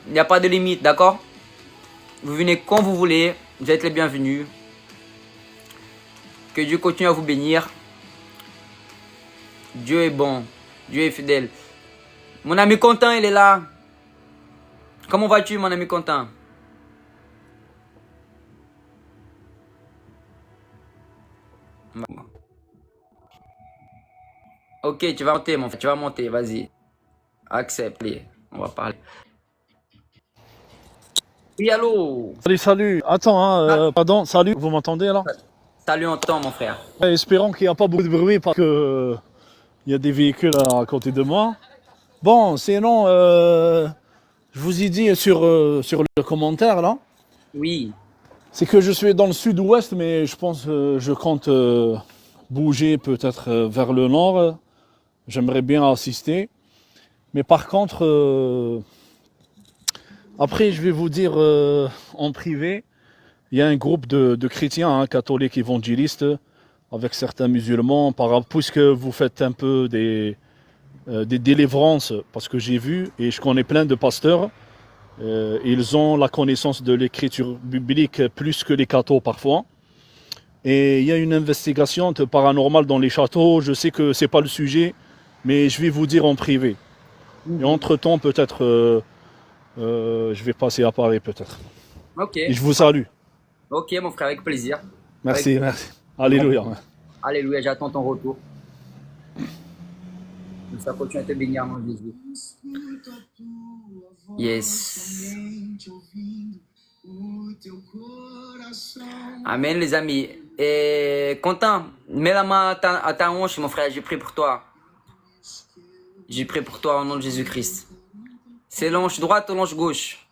Il n'y a pas de limite, d'accord? Vous venez quand vous voulez. Vous êtes les bienvenus. Que Dieu continue à vous bénir. Dieu est bon. Dieu est fidèle. Mon ami Quentin, il est là. Comment vas-tu, mon ami Quentin? Ok, tu vas monter, mon frère. Tu vas monter, vas-y. Accepte. On va parler. Oui, allô? Salut, salut. Attends, hein, pardon, salut. Vous m'entendez là? Salut, on t'entend, mon frère. Espérons qu'il n'y a pas beaucoup de bruit parce que il y a des véhicules à côté de moi. Bon, sinon, je vous ai dit sur le commentaire là, Oui. c'est que je suis dans le sud-ouest, mais je pense je compte bouger peut-être vers le nord. J'aimerais bien assister. Mais par contre, après, je vais vous dire en privé, il y a un groupe de chrétiens, hein, catholiques évangélistes, avec certains musulmans, puisque vous faites un peu des délivrances, parce que j'ai vu, et je connais plein de pasteurs, ils ont la connaissance de l'écriture biblique plus que les cathos parfois. Et il y a une investigation paranormale dans les châteaux, je sais que c'est pas le sujet, mais je vais vous dire en privé. Et entre-temps, peut-être, je vais passer à Paris, peut-être. Ok. Et je vous salue. Ok, mon frère, avec plaisir. Merci, merci. Alléluia. Alléluia, j'attends ton retour. Ça continue à te bénir, mon Jésus. Yes. Amen, les amis. Et Quentin, mets la main à ta hanche, mon frère. J'ai prié pour toi. J'ai prié pour toi au nom de Jésus-Christ. C'est l'hanche droite ou l'hanche gauche?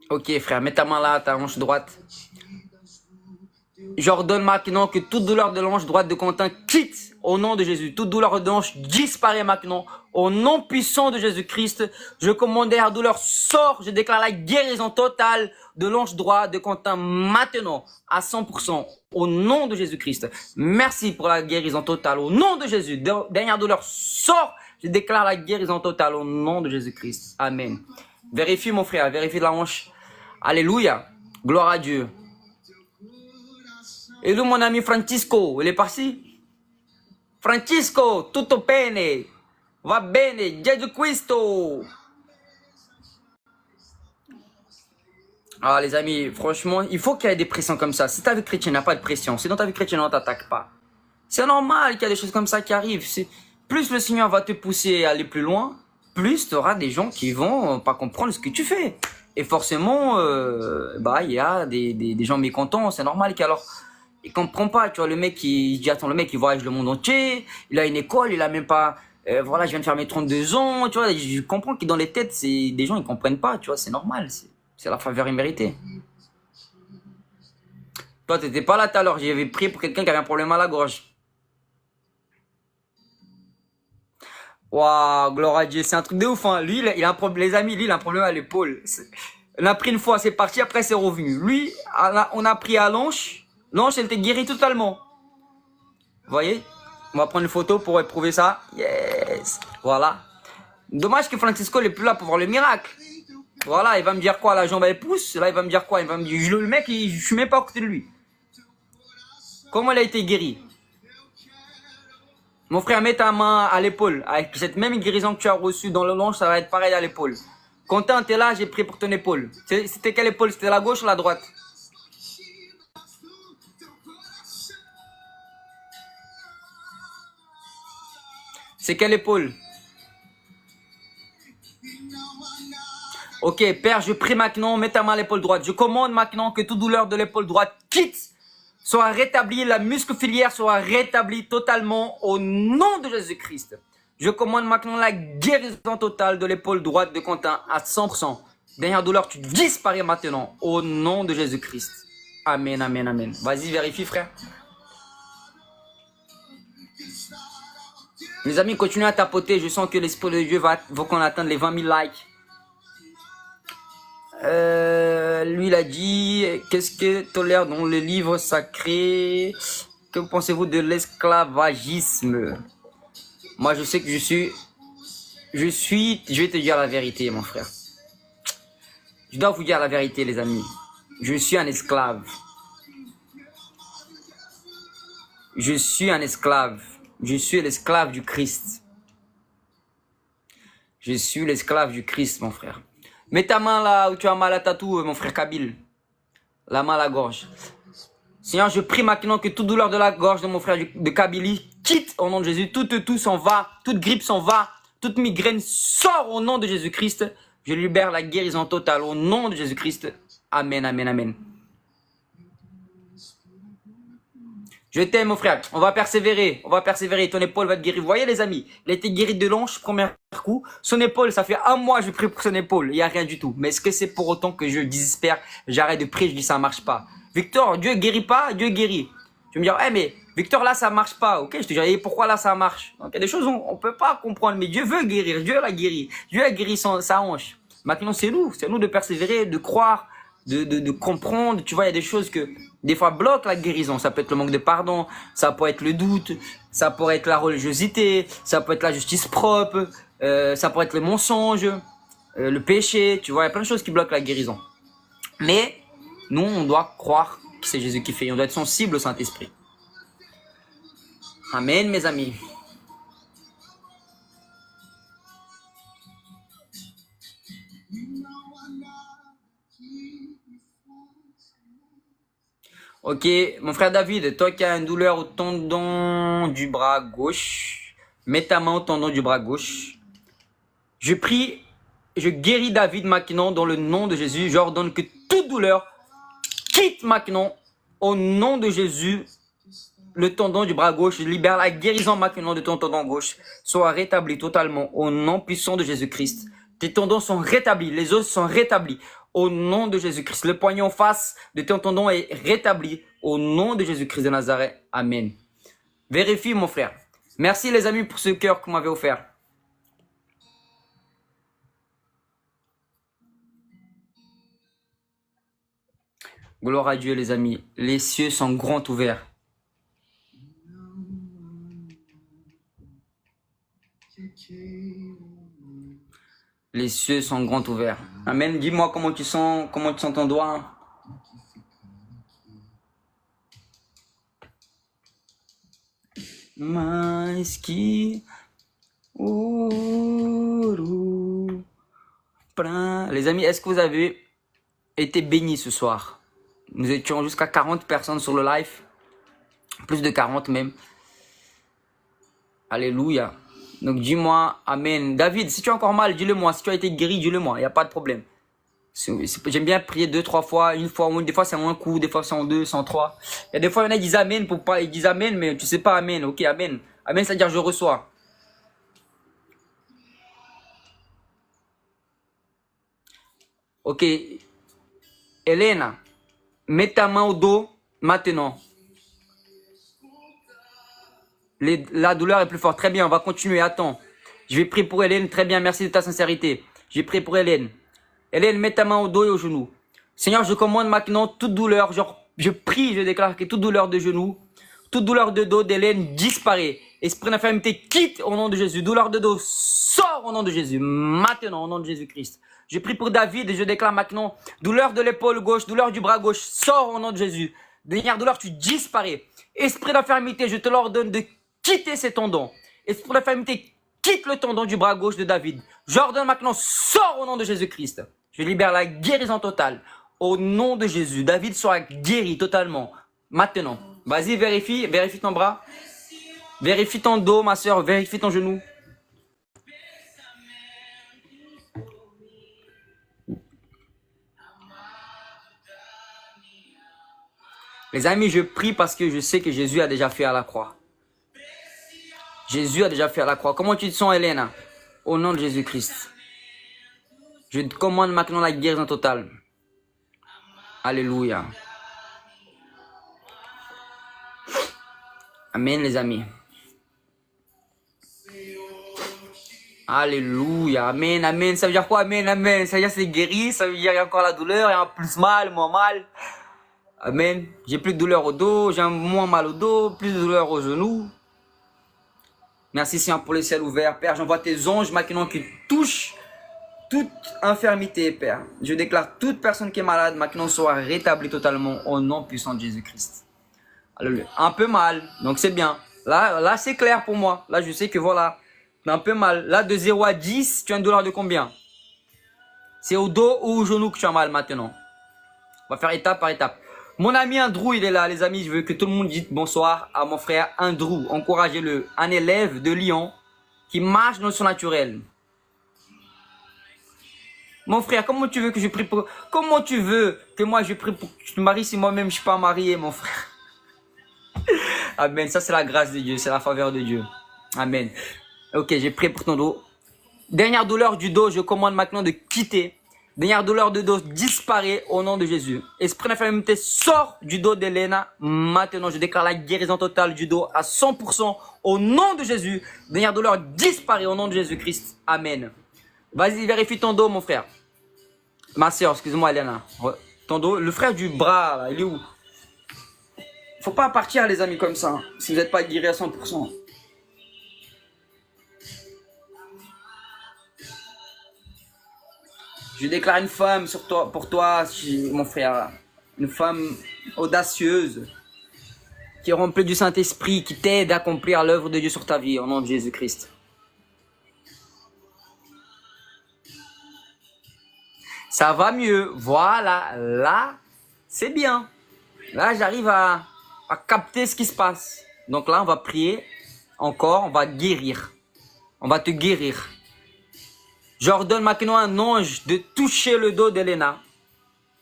Ok, frère, mets ta main là, ta hanche droite. J'ordonne maintenant que toute douleur de l'hanche droite de Quentin quitte au nom de Jésus. Toute douleur de hanche disparaît maintenant. Au nom puissant de Jésus-Christ, je commande la douleur sort. Je déclare la guérison totale de l'hanche droite de Quentin maintenant à 100%. Au nom de Jésus-Christ. Merci pour la guérison totale. Au nom de Jésus. Dernière douleur sort. Je déclare la guérison totale au nom de Jésus-Christ. Amen. Vérifie mon frère, vérifie la hanche. Alléluia. Gloire à Dieu. Et là, mon ami Francisco, il est parti? Francisco, tutto bene? Va bene, Gesù Cristo. Ah, les amis, franchement, il faut qu'il y ait des pressions comme ça. Si ta vie chrétienne n'a pas de pression, si dans ta vie chrétienne, on ne t'attaque pas. C'est normal qu'il y a des choses comme ça qui arrivent. Plus le Seigneur va te pousser à aller plus loin, plus tu auras des gens qui vont pas comprendre ce que tu fais. Et forcément, il y a des gens mécontents, c'est normal qu'alors... Il comprend pas, tu vois, le mec, il dit, attends, le mec, il voyage le monde entier, il a une école, il a même pas, voilà, je viens de faire mes 32 ans, tu vois, je comprends que dans les têtes, c'est des gens, ils comprennent pas, tu vois, c'est normal, c'est la faveur imméritée. Toi, t'étais pas là tout à l'heure, j'avais prié pour quelqu'un qui avait un problème à la gorge. Waouh, gloire à Dieu, c'est un truc de ouf, hein. Lui, il a un problème, les amis, lui, il a un problème à l'épaule. On a pris une fois, c'est parti, après, c'est revenu. Lui, on a pris à l'anche. L'anche, elle était guérie totalement. Vous voyez? On va prendre une photo pour prouver ça. Yes. Voilà. Dommage que Francisco n'est plus là pour voir le miracle. Voilà, il va me dire quoi? La jambe, elle pousse. Là, il va me dire quoi? Il va me dire, le mec, je suis même pas à côté de lui. Comment elle a été guérie? Mon frère, mets ta main à l'épaule. Avec cette même guérison que tu as reçue dans le l'anche, ça va être pareil à l'épaule. Quentin, t'es là, j'ai pris pour ton épaule. C'était quelle épaule? C'était la gauche ou la droite? C'est quelle épaule? Ok, Père, je prie maintenant, mets ta main à l'épaule droite. Je commande maintenant que toute douleur de l'épaule droite quitte, soit rétablie, la muscle filiaire soit rétablie totalement au nom de Jésus-Christ. Je commande maintenant la guérison totale de l'épaule droite de Quentin à 100%. Dernière douleur, tu disparais maintenant au nom de Jésus-Christ. Amen, amen, amen. Vas-y, vérifie, frère. Les amis, continuez à tapoter. Je sens que l'Esprit de Dieu va qu'on atteigne les 20 000 likes. Lui, il a dit, qu'est-ce que tolère dans le livre sacré? Que pensez-vous de l'esclavagisme? Moi, je sais que je vais te dire la vérité, mon frère. Je dois vous dire la vérité, les amis. Je suis un esclave. Je suis un esclave. Je suis l'esclave du Christ. Je suis l'esclave du Christ, mon frère. Mets ta main là où tu as mal à tatou, mon frère Kabil. La main à la gorge. Seigneur, je prie maintenant que toute douleur de la gorge de mon frère de Kabylie quitte au nom de Jésus. Tout s'en va. Toute grippe s'en va. Toute migraine sort au nom de Jésus-Christ. Je libère la guérison totale au nom de Jésus-Christ. Amen, amen, amen. Je t'aime, mon frère. On va persévérer. On va persévérer. Ton épaule va te guérir. Vous voyez, les amis, il a été guéri de l'ange, premier coup. Son épaule, ça fait 1 mois que je prie pour son épaule. Il n'y a rien du tout. Mais est-ce que c'est pour autant que je désespère? J'arrête de prier, je dis ça ne marche pas. Victor, Dieu guérit pas, Dieu guérit. Tu me dis, hey, mais Victor, là, ça marche pas. Ok, je te dis, pourquoi là, ça marche? Donc, il y a des choses on ne peut pas comprendre. Mais Dieu veut guérir. Dieu l'a guéri. Dieu a guéri sa hanche. Maintenant, c'est nous de persévérer, de croire, de comprendre. Tu vois, il y a des choses que des fois bloquent la guérison. Ça peut être le manque de pardon, ça peut être le doute, ça peut être la religiosité, ça peut être la justice propre, ça peut être le mensonge, le péché. Tu vois, il y a plein de choses qui bloquent la guérison. Mais nous, on doit croire que c'est Jésus qui fait. On doit être sensible au Saint-Esprit. Amen, mes amis. Ok, mon frère David, toi qui as une douleur au tendon du bras gauche, mets ta main au tendon du bras gauche. Je prie, je guéris David maintenant dans le nom de Jésus. J'ordonne que toute douleur quitte maintenant au nom de Jésus. Le tendon du bras gauche, je libère la guérison maintenant de ton tendon gauche. Soit rétabli totalement au nom puissant de Jésus-Christ. Tes tendons sont rétablis, les os sont rétablis. Au nom de Jésus-Christ, le poignet en face de ton tendon est rétabli. Au nom de Jésus-Christ de Nazareth. Amen. Vérifie, mon frère. Merci, les amis, pour ce cœur que vous m'avez offert. Gloire à Dieu, les amis. Les cieux sont grands ouverts. Les cieux sont grands ouverts. Amen. Dis-moi comment tu sens ton doigt. Les amis, est-ce que vous avez été bénis ce soir? Nous étions jusqu'à 40 personnes sur le live. Plus de 40 même. Alléluia. Donc dis-moi, amen. David, si tu as encore mal, dis-le moi. Si tu as été guéri, dis-le moi. Il n'y a pas de problème. J'aime bien prier 2-3 fois. Une fois, des fois c'est en un coup, des fois c'est en 2, c'est en 3. Il y a des fois, il y en a qui disent amen pour pas. Ils disent amen, mais tu sais pas amen. Ok, amen. Amen, c'est-à-dire je reçois. Ok. Elena, mets ta main au dos maintenant. La douleur est plus forte. Très bien, on va continuer. Attends. Je vais prier pour Hélène. Très bien, merci de ta sincérité. Je vais prier pour Hélène. Hélène, mets ta main au dos et au genou. Seigneur, je commande maintenant toute douleur. Je prie, je déclare que toute douleur de genou, toute douleur de dos d'Hélène disparaît. Esprit d'infirmité quitte au nom de Jésus. Douleur de dos sort au nom de Jésus. Maintenant, au nom de Jésus-Christ. Je prie pour David et je déclare maintenant douleur de l'épaule gauche, douleur du bras gauche, sort au nom de Jésus. Dernière douleur, tu disparais. Esprit d'infirmité, je te l'ordonne de quitter ces tendons. Esprit d'infirmité, quitte le tendon du bras gauche de David. J'ordonne maintenant, sors au nom de Jésus-Christ. Je libère la guérison totale. Au nom de Jésus, David sera guéri totalement. Maintenant, vas-y, vérifie ton bras. Vérifie ton dos, ma soeur, vérifie ton genou. Les amis, je prie parce que je sais que Jésus a déjà fait à la croix. Jésus a déjà fait à la croix. Comment tu te sens, Elena? Au nom de Jésus-Christ. Je te commande maintenant la guérison totale. Alléluia. Amen, les amis. Alléluia. Amen, amen. Ça veut dire quoi? Amen, amen. Ça veut dire que c'est guéri. Ça veut dire qu'il y a encore la douleur. Il y a plus mal, moins mal. Amen. J'ai plus de douleur au dos. J'ai moins mal au dos. Plus de douleur aux genoux. Merci Seigneur pour le ciel ouvert. Père, j'envoie tes anges maintenant qui touchent toute infirmité, Père. Je déclare toute personne qui est malade maintenant soit rétablie totalement au nom puissant de Jésus-Christ. Alléluia. Un peu mal, donc c'est bien. Là c'est clair pour moi. Là, je sais que voilà, un peu mal. Là, de 0 à 10, tu as une douleur de combien? C'est au dos ou au genou que tu as mal maintenant. On va faire étape par étape. Mon ami Andrew, il est là, les amis. Je veux que tout le monde dise bonsoir à mon frère Andrew. Encouragez-le. Un élève de Lyon qui marche dans son naturel. Mon frère, comment tu veux que je prie pour... Comment tu veux que moi je prie pour que tu te maries si moi-même je ne suis pas marié, mon frère? Amen. Ça, c'est la grâce de Dieu. C'est la faveur de Dieu. Amen. Ok, j'ai prié pour ton dos. Dernière douleur du dos, je commande maintenant de quitter. Dernière douleur de dos disparaît au nom de Jésus. Esprit d'infirmité sort du dos d'Elena. Maintenant, je déclare la guérison totale du dos à 100% au nom de Jésus. Dernière douleur disparaît au nom de Jésus-Christ. Amen. Vas-y, vérifie ton dos, mon frère. Ma soeur, excuse-moi, Elena. Ton dos, le frère du bras, là, il est où? Faut pas partir, les amis, comme ça, hein, si vous n'êtes pas guéri à 100%. Je déclare une femme sur toi, pour toi, mon frère. Une femme audacieuse, qui est remplie du Saint-Esprit, qui t'aide à accomplir l'œuvre de Dieu sur ta vie, au nom de Jésus-Christ. Ça va mieux. Voilà. Là, c'est bien. Là, j'arrive à capter ce qui se passe. Donc là, on va prier encore. On va guérir. On va te guérir. J'ordonne maintenant à un ange de toucher le dos d'Elena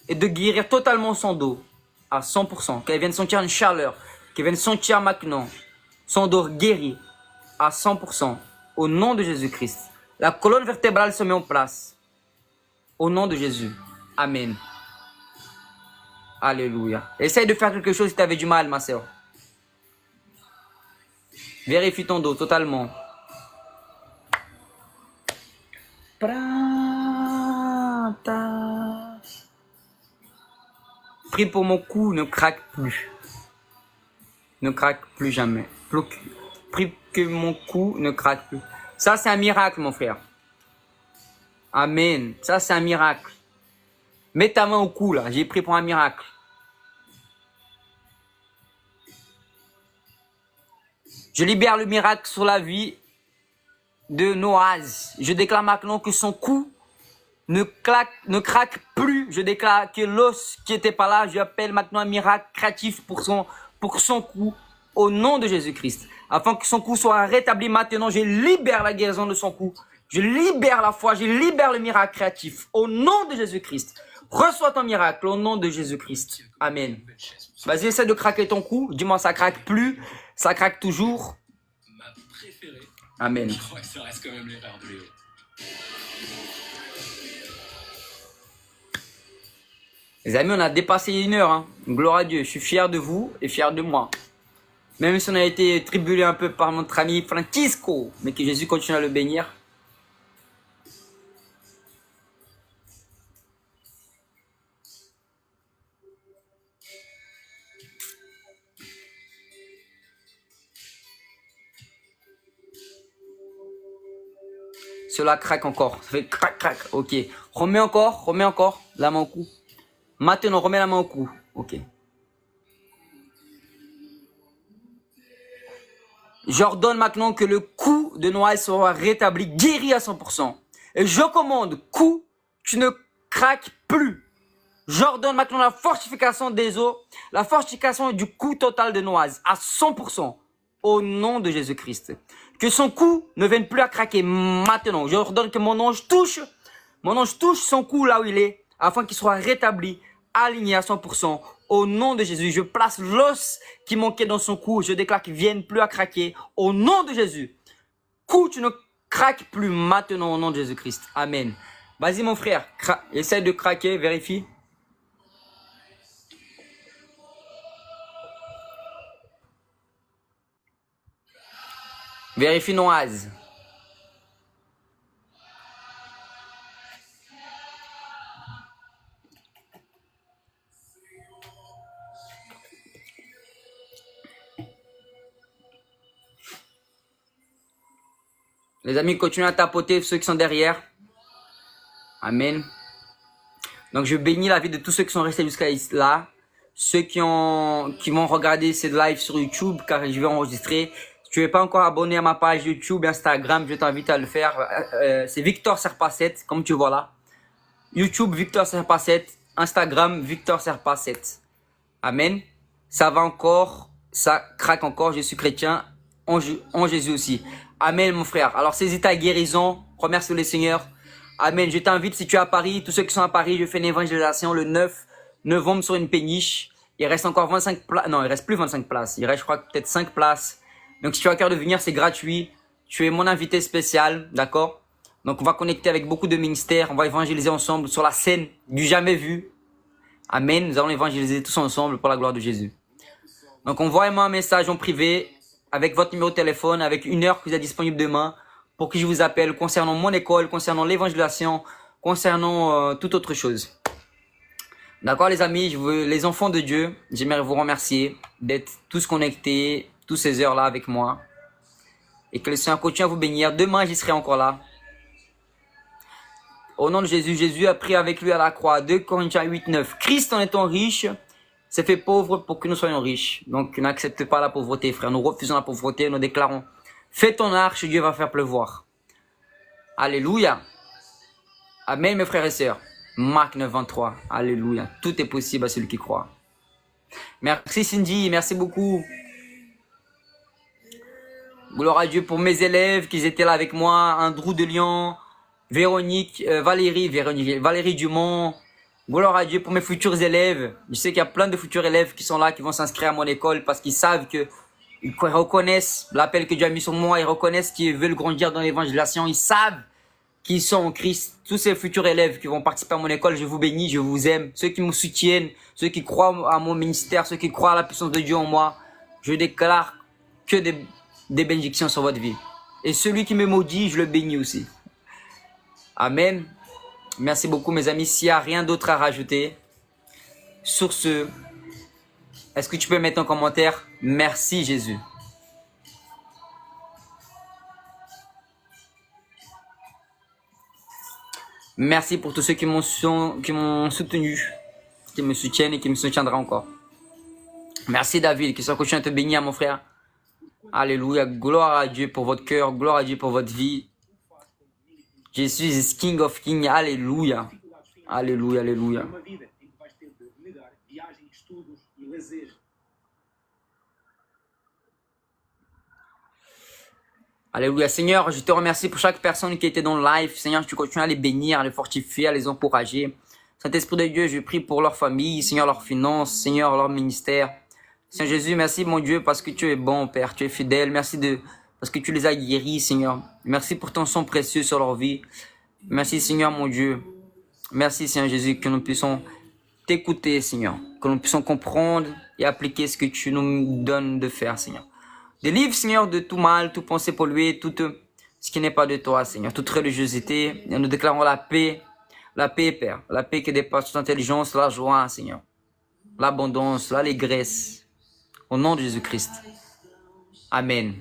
et de guérir totalement son dos à 100%. Qu'elle vienne sentir une chaleur. Qu'elle vienne sentir maintenant son dos guéri à 100%. Au nom de Jésus-Christ. La colonne vertébrale se met en place. Au nom de Jésus. Amen. Alléluia. Essaye de faire quelque chose si tu avais du mal, ma soeur. Vérifie ton dos totalement. Prie pour mon cou, ne craque plus. Ne craque plus jamais. Prie que mon cou ne craque plus. Ça, c'est un miracle, mon frère. Amen. Ça, c'est un miracle. Mets ta main au cou, là. J'ai prié pour un miracle. Je libère le miracle sur la vie de Noaz. Je déclare maintenant que son cou ne craque plus. Je déclare que l'os qui était pas là, je appelle maintenant un miracle créatif pour son cou au nom de Jésus-Christ. Afin que son cou soit rétabli maintenant, je libère la guérison de son cou. Je libère la foi, je libère le miracle créatif au nom de Jésus-Christ. Reçois ton miracle au nom de Jésus-Christ. Amen. Vas-y, essaie de craquer ton cou. Dis-moi, ça craque plus, ça craque toujours. Amen. Ça reste quand même l'erreur de Léo. Les amis, on a dépassé 1 heure. Hein. Gloire à Dieu. Je suis fier de vous et fier de moi. Même si on a été tribulé un peu par notre ami Francisco, mais que Jésus continue à le bénir. Cela craque encore. Ça fait crac, crac. Ok. Remets encore la main au cou. Maintenant, remets la main au cou. Ok. J'ordonne maintenant que le cou de Noailles sera rétabli, guéri à 100%. Et je commande, cou, tu ne craques plus. J'ordonne maintenant la fortification des os, la fortification du cou total de Noailles à 100%. Au nom de Jésus-Christ. Que son cou ne vienne plus à craquer maintenant. J'ordonne que mon ange touche son cou là où il est, afin qu'il soit rétabli, aligné à 100%. Au nom de Jésus, je place l'os qui manquait dans son cou. Je déclare qu'il ne vienne plus à craquer. Au nom de Jésus. Cou, tu ne craques plus maintenant au nom de Jésus-Christ. Amen. Vas-y mon frère, essaie de craquer, vérifie. Vérifie Noise. Les amis, continuez à tapoter ceux qui sont derrière. Amen. Donc, je bénis la vie de tous ceux qui sont restés jusqu'à là. Ceux qui vont regarder cette live sur YouTube, car je vais enregistrer. Si tu n'es pas encore abonné à ma page YouTube, Instagram, je t'invite à le faire. C'est Victor Serpa 7, comme tu vois là. YouTube, Victor Serpa 7. Instagram, Victor Serpa 7. Amen. Ça va encore, ça craque encore, je suis chrétien en Jésus aussi. Amen mon frère. Alors saisis ta guérison, remercie le Seigneur. Amen. Je t'invite si tu es à Paris, tous ceux qui sont à Paris, je fais une évangélisation le 9 novembre sur une péniche. Il reste encore 25 places, non il reste plus 25 places, il reste je crois peut-être 5 places. Donc si tu as à cœur de venir, c'est gratuit. Tu es mon invité spécial, d'accord? Donc on va connecter avec beaucoup de ministères, on va évangéliser ensemble sur la scène du jamais vu. Amen. Nous allons évangéliser tous ensemble pour la gloire de Jésus. Donc envoyez-moi un message en privé avec votre numéro de téléphone, avec une heure que vous êtes disponible demain pour que je vous appelle concernant mon école, concernant l'évangélisation, concernant toute autre chose. D'accord les amis, les enfants de Dieu, j'aimerais vous remercier d'être tous connectés, toutes ces heures-là avec moi. Et que le Seigneur continue à vous bénir. Demain, j'y serai encore là. Au nom de Jésus, Jésus a pris avec lui à la croix. 2 Corinthiens 8, 9. Christ en étant riche, s'est fait pauvre pour que nous soyons riches. Donc n'accepte pas la pauvreté, frère. Nous refusons la pauvreté, nous déclarons, fais ton arche, Dieu va faire pleuvoir. Alléluia. Amen mes frères et sœurs. Marc 9, 23. Alléluia. Tout est possible à celui qui croit. Merci Cindy, merci beaucoup. Gloire à Dieu pour mes élèves qui étaient là avec moi. Andrew de Lyon, Véronique, Valérie Dumont. Gloire à Dieu pour mes futurs élèves. Je sais qu'il y a plein de futurs élèves qui sont là, qui vont s'inscrire à mon école parce qu'ils savent ils reconnaissent l'appel que Dieu a mis sur moi. Ils reconnaissent qu'ils veulent grandir dans l'évangélisation. Ils savent qu'ils sont en Christ. Tous ces futurs élèves qui vont participer à mon école, je vous bénis, je vous aime. Ceux qui me soutiennent, ceux qui croient à mon ministère, ceux qui croient à la puissance de Dieu en moi, je déclare que des bénédictions sur votre vie. Et celui qui me maudit, je le bénis aussi. Amen. Merci beaucoup mes amis. S'il n'y a rien d'autre à rajouter, sur ce, est-ce que tu peux mettre en commentaire « Merci Jésus ». Merci pour tous ceux qui m'ont soutenu, qui me soutiennent et qui me soutiendront encore. Merci David, que soit continue à te bénir mon frère. Alléluia, gloire à Dieu pour votre cœur, gloire à Dieu pour votre vie. Je suis King of King, alléluia. Alléluia, alléluia. Alléluia. Seigneur, je te remercie pour chaque personne qui était dans le live. Seigneur, tu continues à les bénir, à les fortifier, à les encourager. Saint-Esprit de Dieu, je prie pour leur famille, Seigneur, leurs finances, Seigneur, leur ministère. Seigneur Jésus, merci mon Dieu parce que tu es bon, Père, tu es fidèle. Merci parce que tu les as guéris, Seigneur. Merci pour ton sang précieux sur leur vie. Merci, Seigneur, mon Dieu. Merci, Seigneur Jésus, que nous puissions t'écouter, Seigneur. Que nous puissions comprendre et appliquer ce que tu nous donnes de faire, Seigneur. Délivre, Seigneur, de tout mal, toute pensée polluée, tout ce qui n'est pas de toi, Seigneur. Toute religiosité. Et nous déclarons la paix, Père. La paix qui dépasse toute intelligence, la joie, Seigneur. L'abondance, l'allégresse. Au nom de Jésus-Christ. Amen.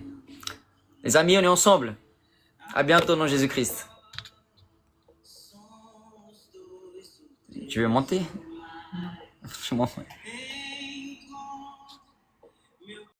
Les amis, on est ensemble. À bientôt au nom de Jésus-Christ. Tu veux monter? Je m'en fous.